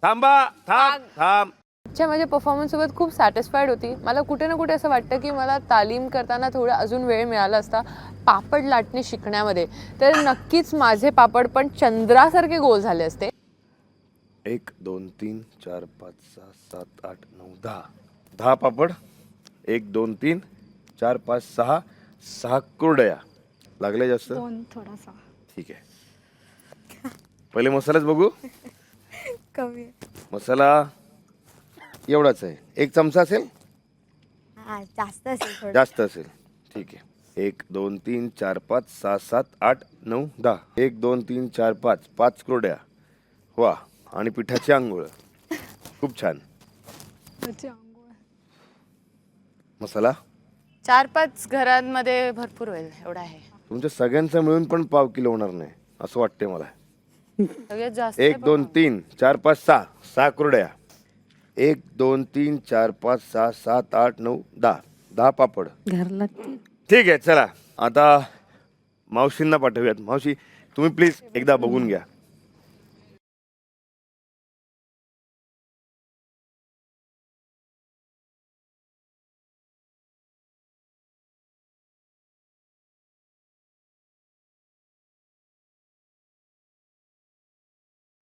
थांबा. थांब. माझ्या परफॉर्मन्स सोबत खूप सॅटिस्फाईड होती. मला कुठे ना कुठे असं वाटतं की मला तालीम करताना थोडा अजून वेळ मिळाला असता पापड लाटणे शिकण्यामध्ये, तर नक्कीच माझे पापड पण चंद्रासारखे गोल झाले असते. 1 2 3 4 5 6 7 8 9 10. 10 पापड. 1 2 3 4 5 6 6 कुरडया. लागले जास्त? थोडासा ठीक आहे. पहिले मसालाच बघू. कमी मसाला एवढाच आहे. 1 चमचा असेल? जास्त असेल. जास्त असेल. ठीक आहे. 1 2 3 4 5 6 7 8 9 10. 1 2 3 4 5 5 कुरड्या. वा. आणि पिठाची आंघोळ. खूप छान. मसाला 4-5 घरांमध्ये भरपूर होईल एवढा आहे. तुमच्या सगळ्यांचा मिळून पण पाव किलो होणार नाही असं वाटतंय मला. सगळ्यात जास्त 1 2 3 4 5 6 6 कुरड्या. 1 2 3 4 5 6 7 8 9 10. 10 पापड. ठीक आहे. चला आता मावशींना पाठवूयात. मावशी, तुम्ही प्लीज एकदा बघून घ्या.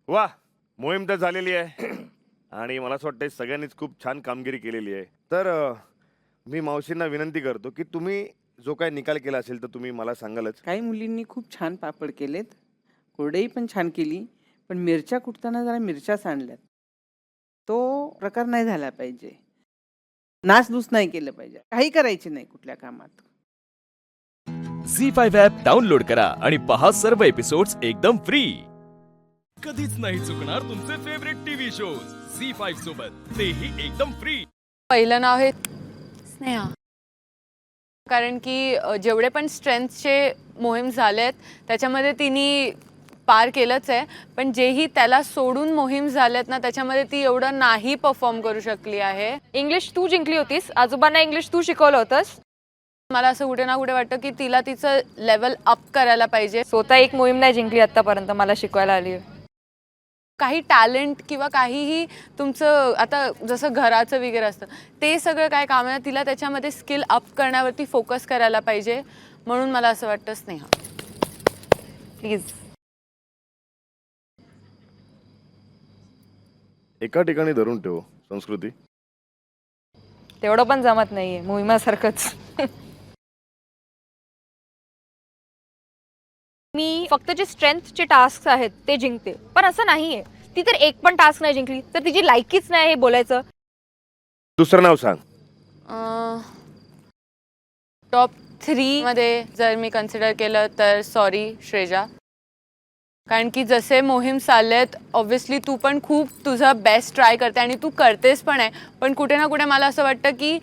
वा, मोहीम तर झालेली आहे आणि मला असं वाटतं सगळ्यांनीच खूप छान कामगिरी केलेली आहे. तर मी मावशींना विनंती करतो की तुम्ही जो काही निकाल केला असेल तर तुम्ही मला सांगालच. काही मुलींनी खूप छान पापड केलेत, कुरडई पण छान केली, पण मिरच्या कुटताना जरा मिरच्या सांडल्यात. तो प्रकार नाही झाला पाहिजे. नासधूस नाही केलं पाहिजे. काही करायची नाही कुठल्या कामात. झी5 ॲप डाउनलोड करा आणि पहा सर्व एपिसोड्स एकदम फ्री. कधीच नाही चुकणार तुमचे फेवरेट टीव्ही शोज झी5 सोबत, तेही एकदम फ्री. पहिलं नाव आहे स्नेहा, कारण की जेवढे पण स्ट्रेंथचे मोहीम झालेत त्याच्यामध्ये तिने पार केलंच आहे, पण जेही त्याला सोडून मोहीम झाल्यात ना त्याच्यामध्ये ती एवढं नाही परफॉर्म करू शकली आहे. इंग्लिश तू जिंकली होतीस, आजोबांना इंग्लिश तू शिकवलं होतंस. मला असं कुठे ना कुठे वाटतं की तिला तिचं लेवल अप करायला पाहिजे. स्वतः एक मोहीम नाही जिंकली आतापर्यंत, मला शिकवायला आली. काही टॅलेंट किंवा काहीही तुमचं आता जसं घराचं वगैरे असतं ते सगळं काय काम आहे, तिला त्याच्यामध्ये स्किल अप करण्यावरती फोकस करायला पाहिजे. म्हणून मला असं वाटतं स्नेहा प्लीज. एका ठिकाणी धरून ठेव संस्कृती. तेवढं पण जमत नाहीये मोहिमासारखंच. मी फक्त जे स्ट्रेंथचे टास्क आहेत ते जिंकते, पण असं नाहीये. ती तर एक पण टास्क नाही जिंकली तर तिची लायकीच नाही हे बोलायचं. दुसरं नाव सांग. टॉप 3 मध्ये जर मी कन्सिडर केलं तर सॉरी श्रेजा, कारण की जसे मोहीम चाललेत ऑब्व्हियसली तू पण खूप तुझा बेस्ट ट्राय करते आणि तू करतेस पण आहे, पण कुठे ना कुठे मला असं वाटतं की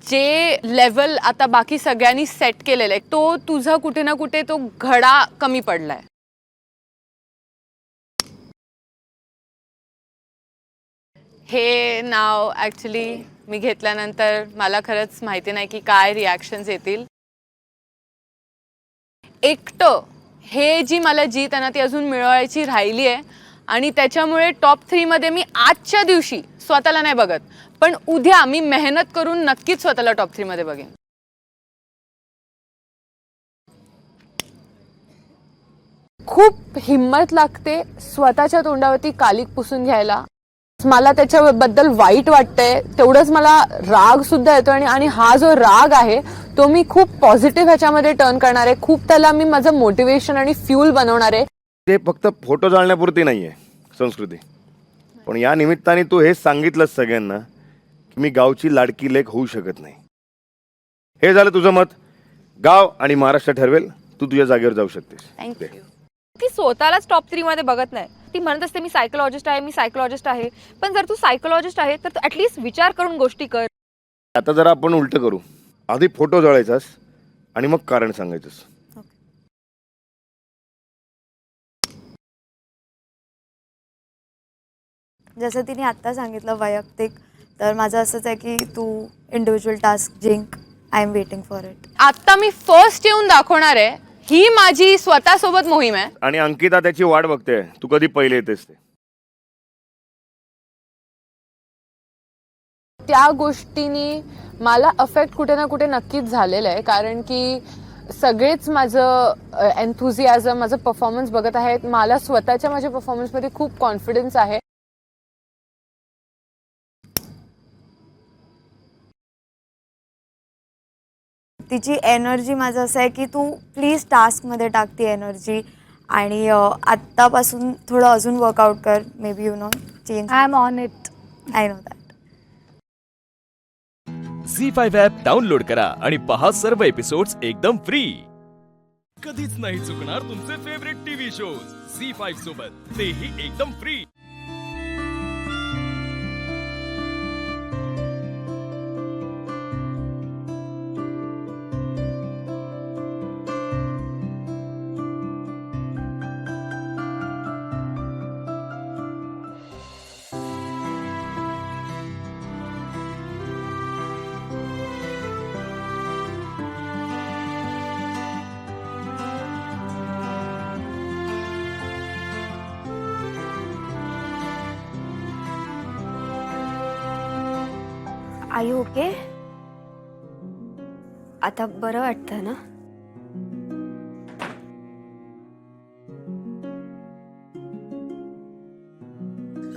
जे लेवल आता बाकी सगळ्यांनी सेट केलेलं आहे तो तुझा कुठे ना कुठे तो घडा कमी पडलाय. हे नाव ॲक्च्युली मी घेतल्यानंतर मला खरंच माहिती नाही की काय रिॲक्शन्स येतील. एकटं हे जी मला जीत आहे ना ती अजून मिळवायची राहिली आहे आणि त्याच्यामुळे टॉप 3 मध्ये मी आजच्या दिवशी स्वतःला नाही बघत, पण उद्या मी मेहनत करून नक्कीच स्वतःला टॉप 3 मध्ये बघेन. खूप हिम्मत लागते स्वतःच्या तोंडावरती कालिक पुसून घ्यायला मला त्याच्याबद्दल वाईट वाटतंय, तेवढंच मला राग सुद्धा येतो आणि हा जो राग आहे तो मी खूप पॉझिटिव्ह ह्याच्यामध्ये टर्न करणार आहे. खूप त्याला मी माझं मोटिवेशन आणि फ्यूल बनवणार आहे. ते फक्त फोटो जाळण्यापुरती नाहीये संस्कृती, पण या निमित्ताने तू हेच सांगितलंस सगळ्यांना की मी गावची लाडकी लेक होऊ शकत नाही. हे झालं तुझं मत. गाव आणि महाराष्ट्र ठरवेल, तू तुझ्या जागेवर जाऊ शकतेस. थँक्यू. ती स्वतःलाच टॉप 3 मध्ये बघत नाही. ती म्हणत असते मी सायकोलॉजिस्ट आहे. पण जर तू सायकोलॉजिस्ट आहे तर ऍटलीस्ट विचार करून गोष्टी कर. आता जरा आपण उलट करू. आधी फोटो जळायचास आणि मग कारण सांगायचंस. जसं तिने आत्ता सांगितलं वैयक्तिक, तर माझं असंच आहे की तू इंडिव्हिज्युअल टास्क जिंक. I am waiting for it. आता मी फर्स्ट येऊन दाखवणार आहे. ही माझी स्वतःसोबत मोहीम आहे. आणि अंकिता त्याची वाट बघते, तू कधी पहिले येतेस ते. त्या गोष्टींनी मला अफेक्ट कुठे ना कुठे नक्कीच झालेलं आहे, कारण की सगळेच माझं एन्थुझियाझम, माझं परफॉर्मन्स बघत आहेत. मला स्वतःच्या माझ्या परफॉर्मन्समध्ये खूप कॉन्फिडन्स आहे. तिची एनर्जी माझं असं आहे की तू प्लीज टास्कमध्ये टाक ती एनर्जी आणि आत्तापासून थोडं अजून वर्कआउट कर. Maybe you know change. I am on it. I know that. Zee5 app download करा आणि पहा सर्व एपिसोड्स एकदम फ्री. कधीच नाही चुकणार तुमचे फेवरेट टीव्ही शोज झी5 सोबत, तेही एकदम फ्री. R you okay? आता बरं वाटतं ना?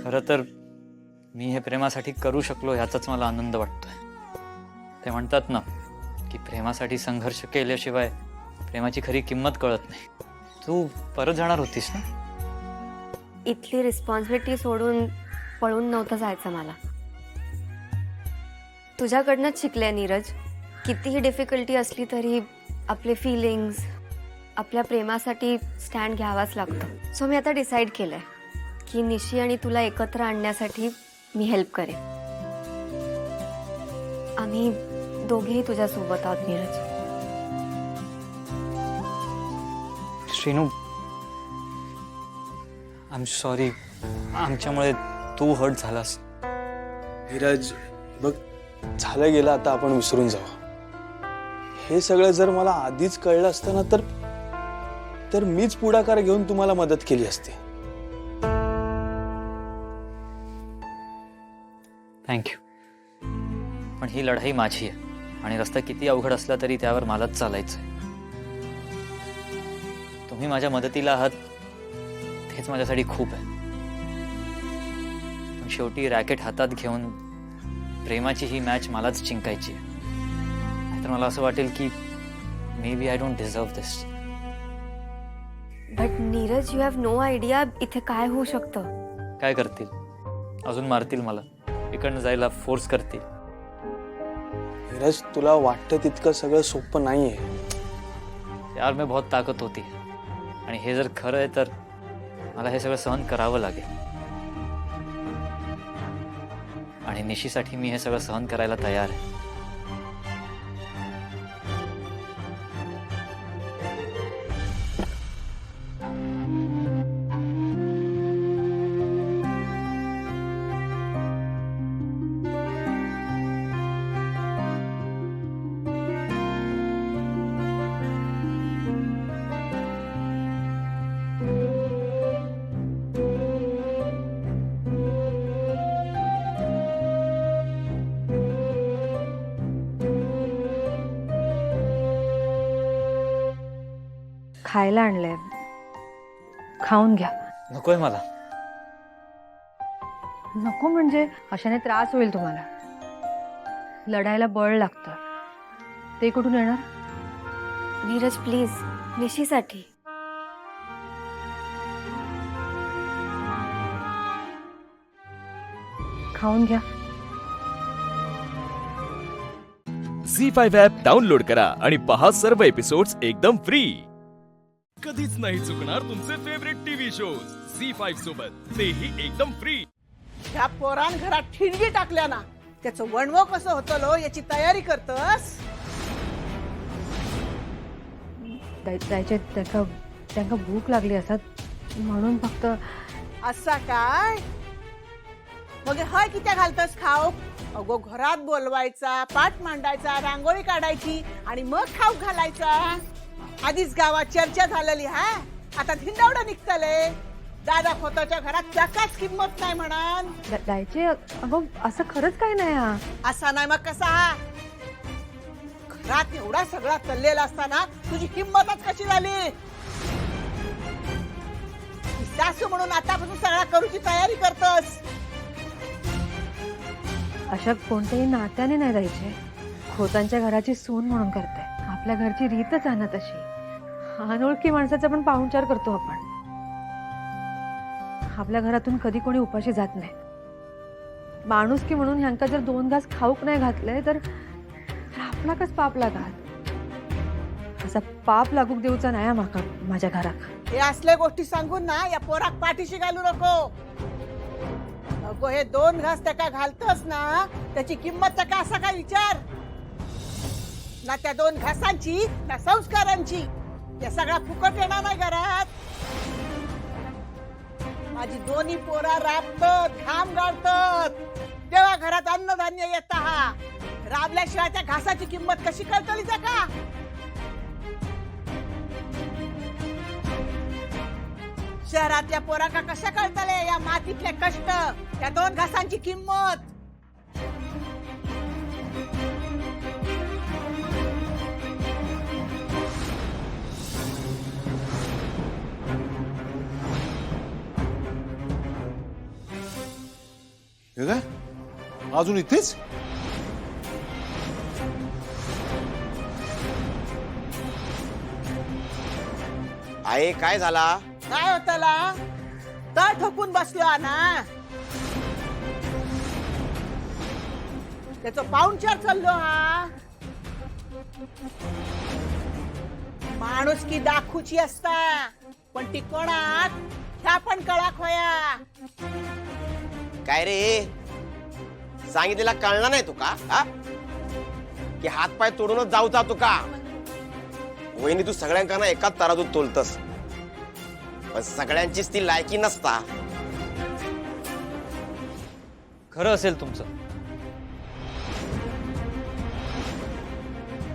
खरं तर मी हे प्रेमासाठी करू शकलो ह्याचाच मला आनंद वाटतोय. ते म्हणतात ना की प्रेमासाठी संघर्ष केल्याशिवाय प्रेमाची खरी किंमत कळत नाही. तू परत जाणार होतीस ना? इथली रिस्पॉन्सिबिलिटी सोडून पळून नव्हतं जायचं मला. तुझ्याकडनंच शिकले नीरज. कितीही डिफिकल्टी असली तरी आपले फिलिंग्स, आपल्या प्रेमासाठी स्टँड घ्यावाच लागतो. सो मी आता डिसाईड केलंय की निशी आणि तुला एकत्र आणण्यासाठी मी हेल्प करेन. आम्ही दोघेही तुझ्यासोबत आहोत Neeraj. Sreenu, I am sorry. आमच्यामुळे तू हर्ट झालास. धीरज बघ, झालं गेलं, आता आपण विसरून जाऊ. हे सगळं जर मला आधीच कळलं असतं ना तर मीच पुढाकार घेऊन तुम्हाला मदत केली असती. थँक्यू. पण ही लढाई माझी आहे आणि रस्ता किती अवघड असला तरी त्यावर मलाच चालायचं आहे. तुम्ही माझ्या मदतीला आहात हेच माझ्यासाठी खूप आहे. पण शेवटी रॅकेट हातात घेऊन प्रेमाची ही मॅच मलाच जिंकायची आहे. नाहीतर मला असं वाटेल की maybe I don't deserve this. But Neeraj, you have no idea इथे काय होऊ शकतं. काय करतील? अजून मारतील मला, इकडनं जायला फोर्स करतील. धीरज, तुला वाटतं तितकं सगळं सोपं नाहीये. यार में बहुत ताकद होती है आणि हे जर खरं आहे तर मला हे सगळं सहन करावं लागेल. आणि निशीसाठी मी हे सगळं सहन करायला तयार आहे. खायला आणलंय, खाऊन घ्या. नकोय मला. नको म्हणजे अशाने त्रास होईल तुम्हाला. लढायला बळ लागतं, ते कुठून येणार? नीरज प्लीज, निशीसाठी. खाऊन घ्या. झी5 ॲप डाउनलोड करा आणि पहा सर्व एपिसोड्स एकदम फ्री. कधीच नाही चुकणार तुमचे फेवरेट टीव्ही शोज झी5 सोबत, तेही एकदम फ्री. ह्या पोरान घरात ठिणगी टाकल्या ना, त्याचं वणवं कसं होतं लो याची तयारी करतस. जायचे त्यांना भूक लागली असतात म्हणून फक्त. असा काय मग हय कित्या घालतस खाऊ? अगो घरात बोलवायचा, पाठ मांडायचा, रांगोळी काढायची आणि मग खाऊ घालायचा. आधीच गावात चर्चा झालेली हा, आता धिंडावडं निघतले. दादा खोताच्या घरात त्याकाच किंमत नाही म्हणान. जायचे अगं असं खरंच काही नाही हा. असा नाही मग कसा हा? घरात एवढा सगळा चाललेला असताना तुझी किंमतच कशी झाली? सासू म्हणून आतापासून सगळा करूची तयारी करतस. अशा कोणत्याही नात्याने नाही जायचे. खोतांच्या घराची सून म्हणून करते. आपल्या घरची रीतच आहे ना तशी. अनोळखी माणसाचा पण पाहुणचार करतो आपण. आपल्या घरातून कधी कोणी उपाशी जात नाही. माणुसकी म्हणून ह्यांका जर 2 घास खाऊक नाही घातले तर आपला कस पाप लागात. असा पाप लागूक देऊचा नाही माका माझ्या घरात. हे असल्या गोष्टी सांगून ना या पोराक पाठीशी घालू नको. अगो हे 2 घास त्याका घालतस ना, त्याची किंमत त्याका असा काय विचार ना. त्या 2 घासांची ना संस्कारांची या सगळा फुकट येणार नाही घरात. माझी दोन्ही पोरा राबतात, घाम गाळतात, तेव्हा घरात अन्नधान्य येत. हा राबल्याशिवाय त्या घासाची किंमत कशी कळतली का? शहरातल्या पोराका कशा कळतले या मातीतले कष्ट, या 2 घासांची किंमत. हे काय अजून इथेच? आहे काय झाला? काय होतला? तळ ठोकून बसलो ना. त्याचं पाहुणचार चाललो हा. माणुसकी दाखवूची असता, पण ती कोणाक ह्या पण कळाक होया. काय रे सांगितलेला कळणार नाही तुका? की हातपाय तोडूनच जाऊचा तुका? वहिनी तू सगळ्यांना एकाच तराजूत तोलतस, पण सगळ्यांचीच ती लायकी नसता. खरं असेल तुमचं,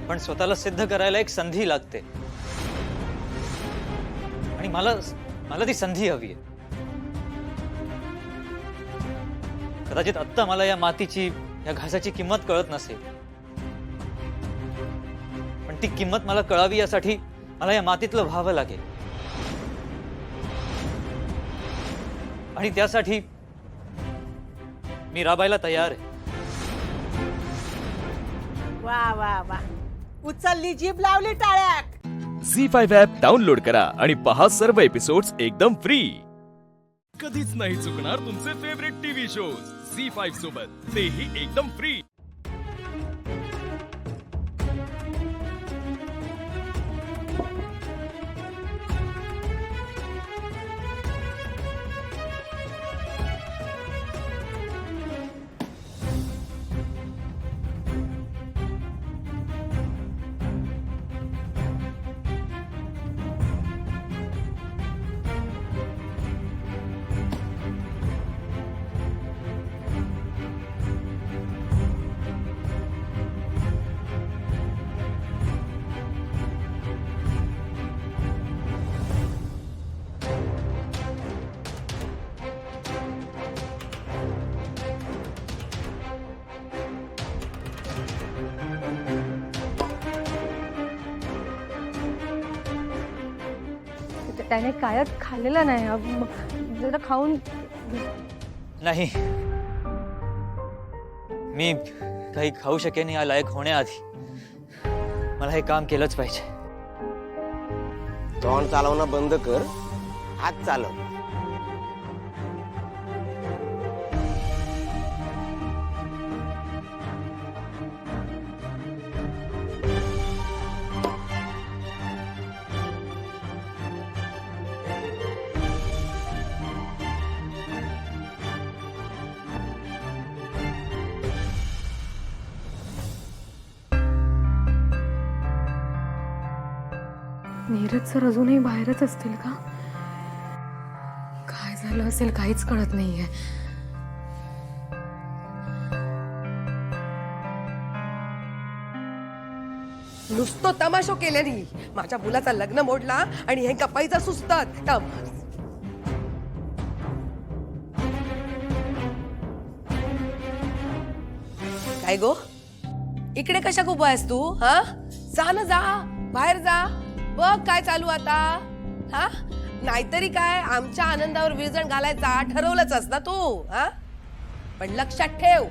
पण स्वतःला सिद्ध करायला एक संधी लागते आणि मला ती संधी हवी आहे. कदाचित आत्ता मला या मातीची, या घासाची किंमत कळत नसेल, पण ती किंमत मला कळावी यासाठी मला या मातीतलं व्हावं लागेल. आणि त्यासाठी मी राबायला तयार आहे. वा वा वा, उचलली जीभ लावली टाळ्याक. झी5 ॲप डाउनलोड करा आणि पहा सर्व एपिसोड्स एकदम फ्री. कधीच नाही चुकणार तुमचे फेवरेट टीव्ही शोज झी5 सोबत, तेही एकदम फ्री. त्याने कायच खाल्लेलं नाही. जरा खाऊन नाही, मी काही खाऊ शकेन या लायक होण्याआधी मला हे काम केलंच पाहिजे. तोंड चालवणं बंद कर, हात चालव. नीरज सर अजूनही बाहेरच असतील का? काय झालं असेल काहीच कळत नाहीये. नुसतं तमाशो केल्यानी माझ्या मुलाचा लग्न मोडला आणि हे गप्पाईचा सुचतात. काय गो, इकडे कशा उभा आहेस तू? हा, जा ना, जा बाहेर जा, बघ काय चालू आता. हा, नाहीतरी काय आमच्या आनंदावर विरजण घालायचा ठरवलंच असता तू. हा, पण लक्षात ठेव,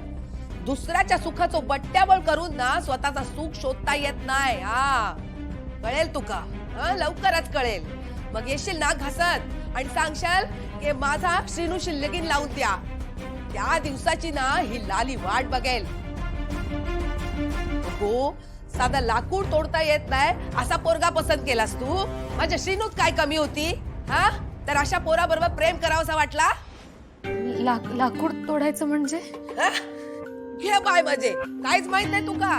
दुसऱ्याच्या सुखाचं बट्ट्याबळ करून ना स्वतःचा सुख शोधता येत नाही. हा, कळेल तुका, लवकरच कळेल. मग येशील ना घासत आणि सांगशाल की माझा श्रीनूशी लगीन लावून द्या. त्या दिवसाची ना ही लाली वाट बघेल. हो, साधा लाकूड तोडता येत नाही असा पोरगा पसंत केलास तू? माझ्या श्रीनूत काय कमी होती? हा, तर अशा पोराबरोबर प्रेम करावंसा वाटला? लाकूड तोडायचं म्हणजे? हे बाय, म्हणजे काहीच माहित नाही तुका?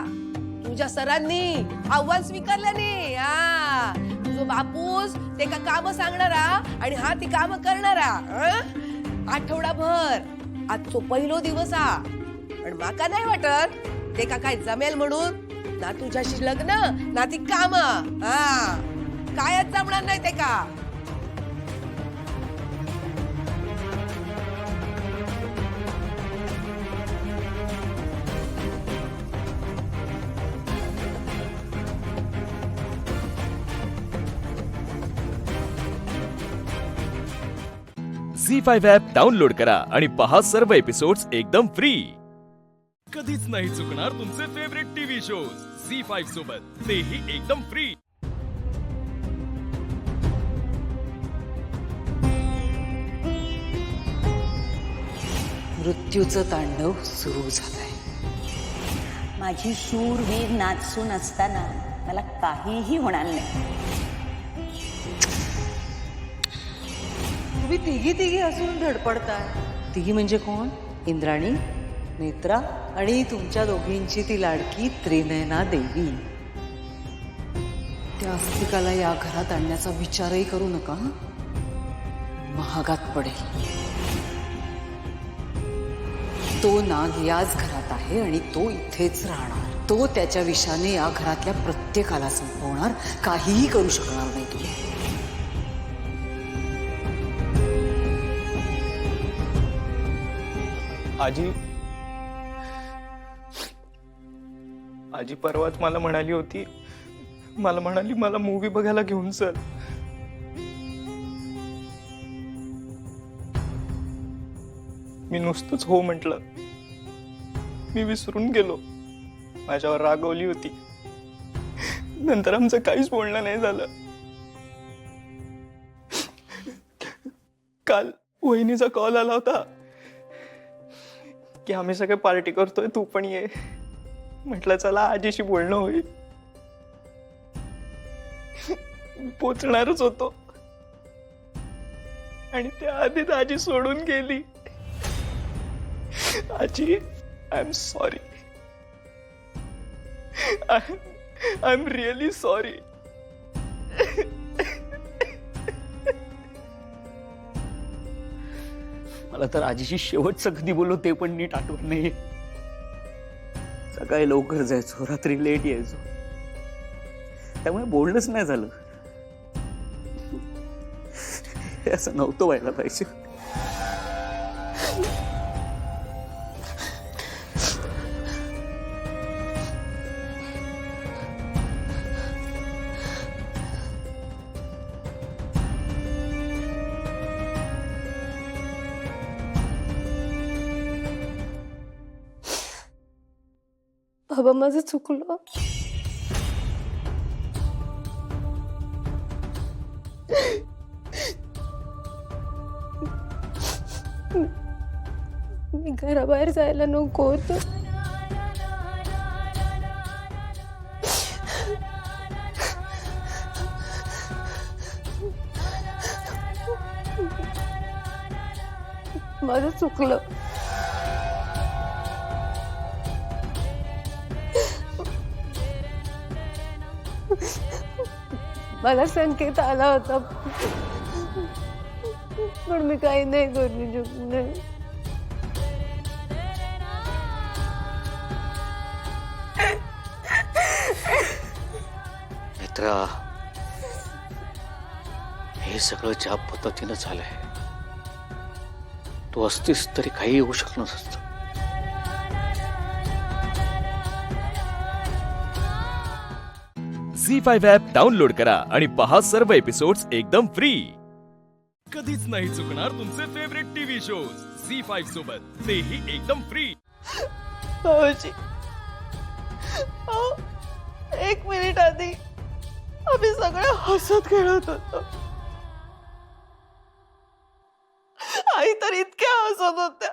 तुझ्या सरांनी आव्हान स्वीकारलं नाही. हा, तुझं बापूस ते का काम सांगणारा आणि हा ती काम करणारा. आठवडाभर आजचो पहिलो दिवस हा, पण माका नाही वाटत ते का काय जमेल म्हणून. ना तुझ्याशी लग्न ना ती काम. हा, कायच जमणार नाही ते का. झी5 ॲप डाउनलोड करा आणि पहा सर्व एपिसोड्स एकदम फ्री. कधीच नाही चुकणार तुमचे फेवरेट टीव्ही शोज झी5 सोबत, तेही एकदम फ्री. मृत्यूचं तांडव सुरू झालंय. माझी शूरवीर नाचून असताना मला काहीही होणार नाही. तुम्ही तिघी असून धडपडताय. तिघी म्हणजे कोण? इंद्राणी, नेत्रा आणि तुमच्या दोघींची ती लाडकी त्रिनयना देवी. त्या अस्तिकाला या घरात आणण्याचा विचारही करू नका, महागात पडेल. तो नाग याच घरात आहे आणि तो इथेच राहणार. तो त्याच्या विषाने या घरातल्या प्रत्येकाला संपवणार. काहीही करू शकणार नाही तुम्ही. आजी परवाच मला म्हणाली होती, मला मूवी बघायला घेऊन चल. मी नुसतंच हो म्हटलं. मी विसरून गेलो. माझ्यावर रागवली होती. नंतर आमचं काहीच बोलणं नाही झालं. काल वहिनीचा कॉल आला होता की आम्ही सगळे पार्टी करतोय, तू पण ये. म्हटलं चला आजीशी बोलणं होईल. पोचणारच होतो आणि त्याआधीच आजी सोडून गेली. आजी, I am sorry. I am really sorry. मला तर आजीशी शेवटचं कधी बोललो ते पण नीट आठवत नाही. सकाळी लवकर जायचो, रात्री लेट यायचो, त्यामुळे बोलणंच नाही झालं. हे असं नव्हतं व्हायला पाहिजे. बाबा माझं चुकलं. मी घराबाहेर जायला नको होतं. माझं चुकलं. मला संकेत आला होता पण मी काही नाही करू शकले. मित्रा, हे सगळं ज्या पद्धतीनं झालंय, तू असतीस तरी काही होऊ शकलं नसतं. झी5 ॲप डाउनलोड करा आणि पहा सर्व एपिसोड्स एकदम फ्री. कधीच नाही चुकणार तुमचे फेवरेट टीव्ही शोज झी5 सोबत, तेही एकदम फ्री. भाऊजी, एक मिनिट आधी आम्ही सगळे हसत खेळत होतो. आई तर इतक्या हसत होत्या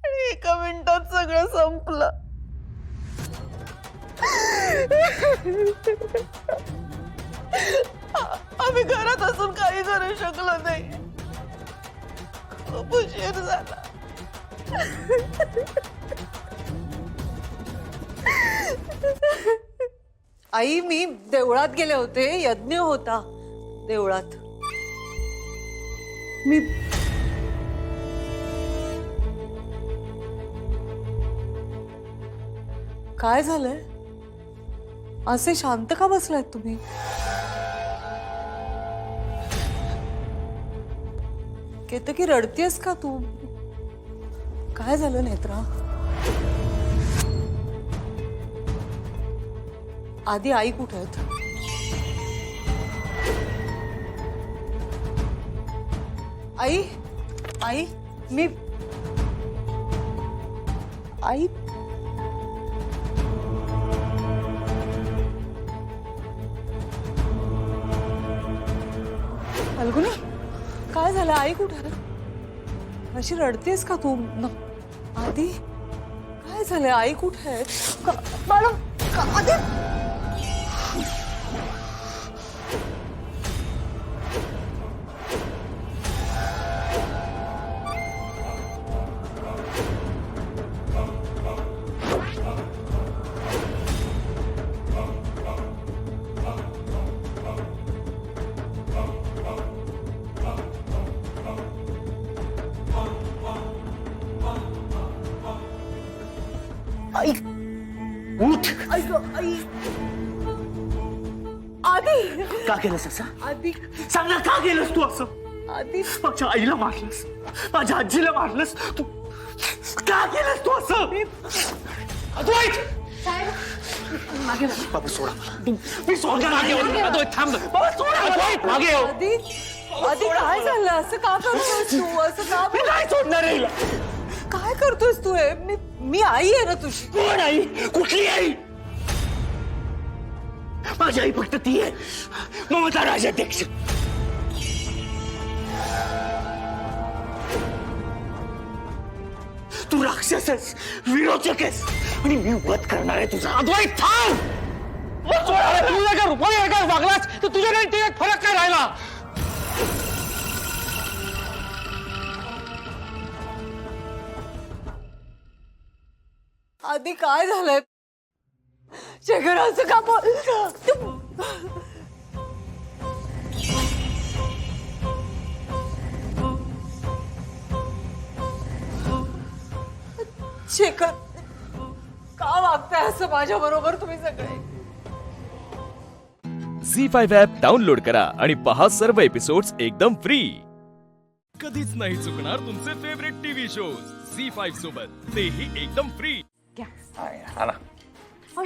आणि एका मिनिटात सगळं संपलं. आम्ही घरात असून काही करू शकलो नाही. खूप उशीर झाला. आई, मी देवळात गेले होते, यज्ञ होता देवळात. मी काय झालंय? असे शांत का बसलायत तुम्ही? केतकी, रडतेस का तू? काय झालं नेत्रा? आधी आई कुठे आहेत? आई, आई, मी आई, फाल्गुनी, काय झालं? आई कुठे आहे? अशी रडतेस का तू? आधी काय झालं? आई कुठे आहे? मॅडम, आधी आई, उठ. आई, आधी का केलंस असं? आधी सांग ना, का केलंस तू असं? आधी माझ्या आईला मारलंस, माझ्या आजीला मारलंस तू. का केलंस तू असं? अद्वैत, बाबा सोडा मला. मी सोडणार नाही. अद्वैत थांब. बाबा सोडा. अद्वैत मागे येऊ. आधी आधी काय झालं? असं का करतोयस तू? असं का? मी नाही सोडणार आहे. काय करतोयस तू? हे मी आई आहे ना तुझी. कोण आई? कुठली आई? माझी आई फक्त ती आहे, ममता राजाध्यक्ष. तू राक्षस आहेस, विरोचक आहेस आणि मी वध करणार आहे तुझा. अद्वैत थांब. तुझ्या जर रुपये जर वागलास तर तुझ्या नाही ते फरक काय राहिला? आधी काय झालंय? शेखर असं का बोल? शेखर, का वागताय असं माझ्या बरोबर तुम्ही सगळे? झी5 ॲप डाउनलोड करा आणि पहा सर्व एपिसोड्स एकदम फ्री. कधीच नाही चुकणार तुमचे फेवरेट टीव्ही शोज झी5 सोबत, तेही एकदम फ्री.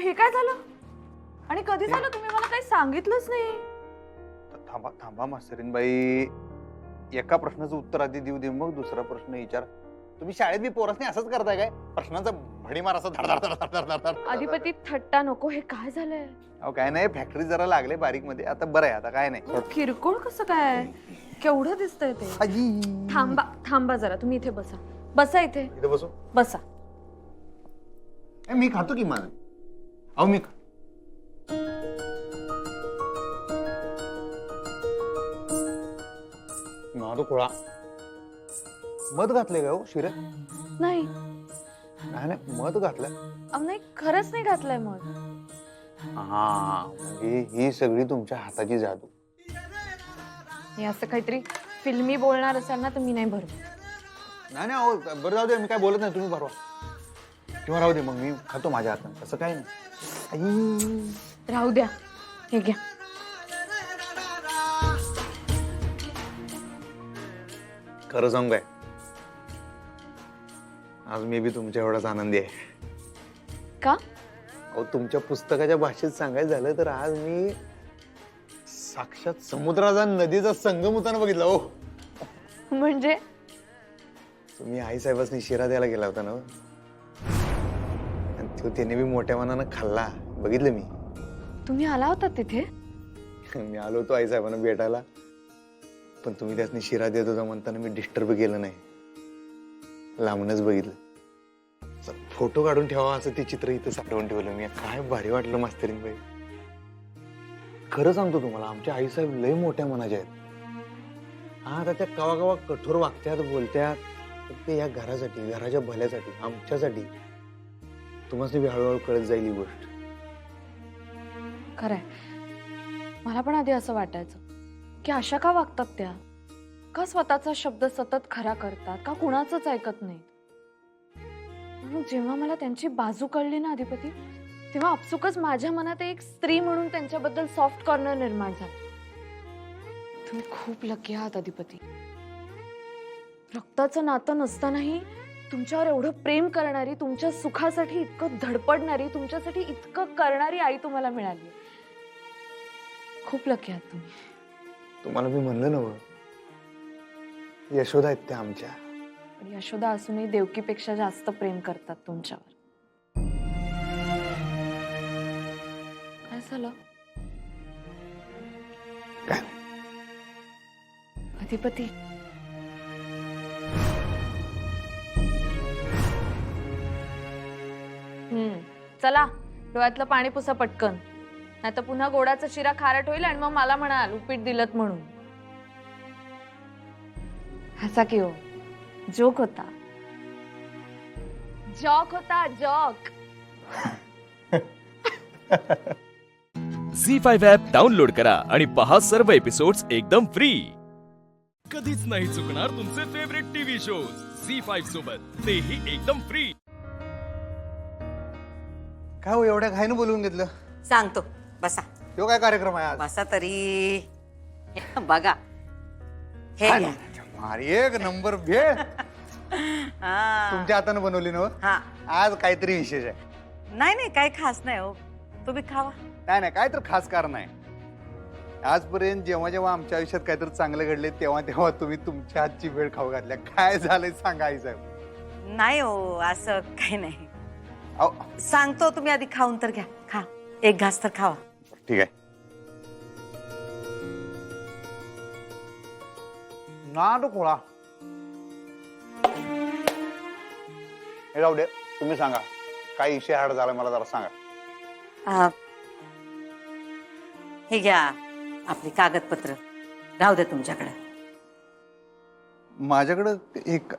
हे काय झालं? आणि कधी झालं? तुम्ही मला काही सांगितलंच नाही. थांबा थांबा मास्तरीनबाई, एका प्रश्नाचं उत्तर आधी देऊ दे, मग दुसरा प्रश्न विचार. तुम्ही शाळेत बी पोरसने असंच करताय काय? प्रश्नांचा भडीमार असं धड धड धड धड धड धड. अधिपती थट्टा नको. हे काय झालंय? अहो काय नाही, फॅक्टरी जरा लागले बारीक मध्ये, आता बरं आहे, आता काय नाही. किरकोळ कसं काय? केवढं दिसतंय ते. थांबा थांबा जरा, तुम्ही इथे बसा. बसा इथे. इथे बसू. बसा. मी खातो की माझं. अहो मी नादू खोळा मध घातले का हो शिरे? नाही नाही नाही, मध घातलंय. नाही, खरंच नाही घातलंय मग. हा म्हणजे ही सगळी तुमच्या हाताची जादू. हे असं काहीतरी फिल्मी बोलणार असाल ना तर मी नाही भरत. नाही नाही, अहो बरं जाऊ दे, मी काय बोलत नाही, तुम्ही भरवा किंवा राहू दे, मग मी खातो माझ्या हाताने, तसं काय नाही. राहू द्या, हे घ्या. खरं सांगू काय, आज मी बी तुमच्या एवढाच आनंदी आहे. का? अहो तुमच्या पुस्तकाच्या भाषेत सांगायचं झालं तर आज मी साक्षात समुद्राचा नदीचा संगम होताना बघितला. हो म्हणजे तुम्ही आई साहेबांनी शिरा द्यायला गेला होता ना, आणि तो त्याने बी मोठ्या मनानं खाल्ला, बघितलं मी. तुम्ही आला होता तिथे? मी आलो होतो आई साहेबांना भेटायला, पण तुम्ही त्यासनी शिरा देत होता म्हणताना मी डिस्टर्ब केलं नाही, लांबूनच बघितलं. फोटो काढून ठेवा असं ते चित्र इथं साठवून ठेवलं मी. काय भारी वाटलं मास्तरीन बाई. खरं सांगतो तुम्हाला, आमच्या आईसाहेब लय मोठ्या मनाच्या आहेत. हा आता त्या कवा कवा कठोर वागत्यात, बोलत्यात, ते या घरासाठी, घराच्या भल्यासाठी, आमच्यासाठी. तुम्हाला बी हळूहळू कळत जाईल ही गोष्ट. खरंय, मला पण आधी असं वाटायचं की अशा का वागतात त्या, का स्वतःचा शब्द सतत खरा करतात, का कुणाचंच ऐकत नाही. म्हणून जेव्हा मला त्यांची बाजू कळली ना अधिपती, तेव्हा आपसुकच माझ्या मनात एक स्त्री म्हणून त्यांच्याबद्दल सॉफ्ट कॉर्नर निर्माण झाला. तुम्ही खूप लकी आहात अधिपती. रक्ताचं नातं नसतानाही तुमच्यावर एवढं प्रेम करणारी, तुमच्या सुखासाठी इतकं धडपडणारी, तुमच्यासाठी इतकं करणारी आई तुम्हाला मिळाली. खूप लकी आहात तुम्ही. तुम्हाला मी म्हणलं ना, यशोदा आहेत त्या आमच्या. पण यशोदा असूनही देवकीपेक्षा जास्त प्रेम करतात तुमच्यावर. काय झालं अधिपती? चला डोळ्यातलं पाणी पुसा पटकन, नाही तर पुन्हा गोडाचा शिरा खारट होईल आणि मग मला म्हणाल उपीट दिलत म्हणून. हसा की हो, जोक होता. जॉक होता, जॉक. झी5 ॲप डाउनलोड करा आणि पहा सर्व एपिसोड्स एकदम फ्री. कधीच नाही चुकणार तुमचे फेवरेट टीव्ही शोज झी5 सोबत, तेही एकदम फ्री. काय हो एवढ्या घाईनं बोलवून घेतलं? सांगतो, बसा. तो काय कार्यक्रम आहे आज? बसा तरी. बघा हे घ्या. अरे एक नंबर भेळ. तुमच्या हाताने बनवली ना? हा. आज काहीतरी विशेष आहे. नाही नाही, काही खास नाही हो, तुम्ही खावा. नाही नाही, काय तर खास कारण आहे. आजपर्यंत जेव्हा जेव्हा आमच्या आयुष्यात काहीतरी चांगलं घडले तेव्हा तेव्हा तुम्ही तुमच्या हातची भेळ खाऊ घातल्या. काय झालंय सांगा आई साहेब. नाही हो, असं काही नाही. सांगतो, तुम्ही आधी खाऊन तर घ्या. खा, एक घास तर खावा. ठीक आहे. नाद खोळा. हे जाऊ दे, तुम्ही सांगा काय इशे हाड झाला मला जरा सांगा. हे घ्या आपली कागदपत्र. राहू दे तुमच्याकडे. माझ्याकडं एक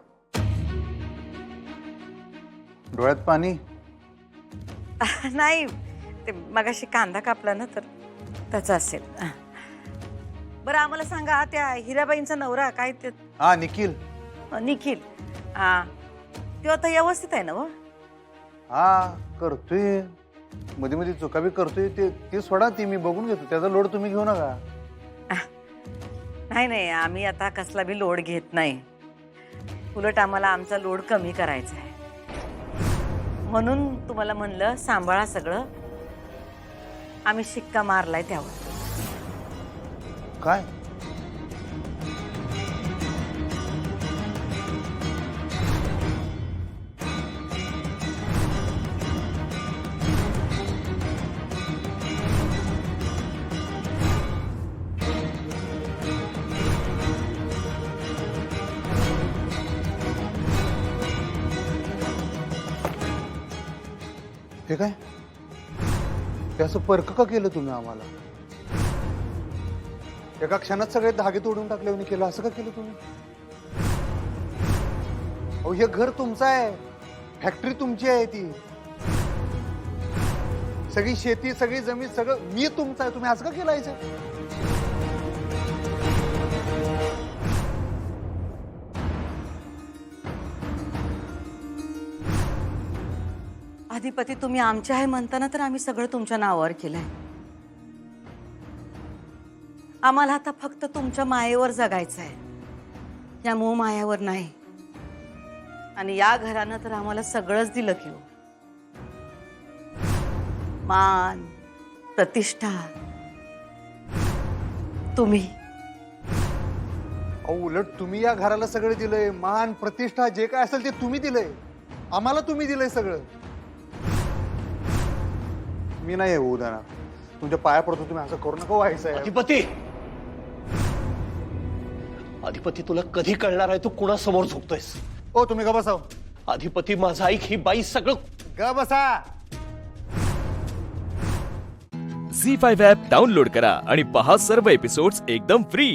डोळ्यात पाणी. नाही, ते मगाशी कांदा कापला ना तर त्याचं असेल. बरं आम्हाला सांगा, त्या हिराबाईंचा नवरा काय ते? हा निखिल. निखिल, हा तो आता व्यवस्थित आहे ना? व हा करतोय, मध्ये मध्ये चुका बी करतोय. ते सोडा, ती मी बघून घेतो, त्याचा लोड तुम्ही घेऊ नका. नाही नाही, आम्ही आता कसला बी लोड घेत नाही. उलट आम्हाला आमचा लोड कमी करायचा आहे, म्हणून तुम्हाला म्हणलं सांभाळा सगळं. आम्ही शिक्का मारलाय त्यावर. काय हे काय हे असं परक का केलं तुम्ही आम्हाला? एका क्षणात सगळे धागे तोडून टाकले आणि केलं असं का केलं तुम्ही? अहो हे घर तुमचं आहे, फॅक्टरी तुमची आहे, ती सगळी शेती सगळी जमीन सगळं मी तुमचं आहे, तुम्ही असं का केलं याचं? अधिपती तुम्ही आमचे आहे म्हणताना तर आम्ही सगळं तुमच्या नावावर केलंय. आम्हाला आता फक्त तुमच्या मायेवर जगायचं आहे, या मोह मायावर नाही. आणि या घरानं तर आम्हाला सगळंच दिलं की हो. मान प्रतिष्ठा तुम्ही. अहो उलट तुम्ही या घराला सगळं दिलंय, मान प्रतिष्ठा जे काय असेल ते तुम्ही दिलंय, आम्हाला तुम्ही दिलंय सगळं. मी नाही होऊ देणार, तुमच्या पाया पडतो, तुम्ही असं करू नका व्हायचं. अधिपती अधिपती तुला कधी कळणार आहे तू कुणासमोर झोपतोयस? ओ तुम्ही का बसाव. अधिपती माझा ऐक, ही बाई सगळं ग बसा. झी5 ॲप डाउनलोड करा आणि पहा सर्व एपिसोड्स एकदम फ्री.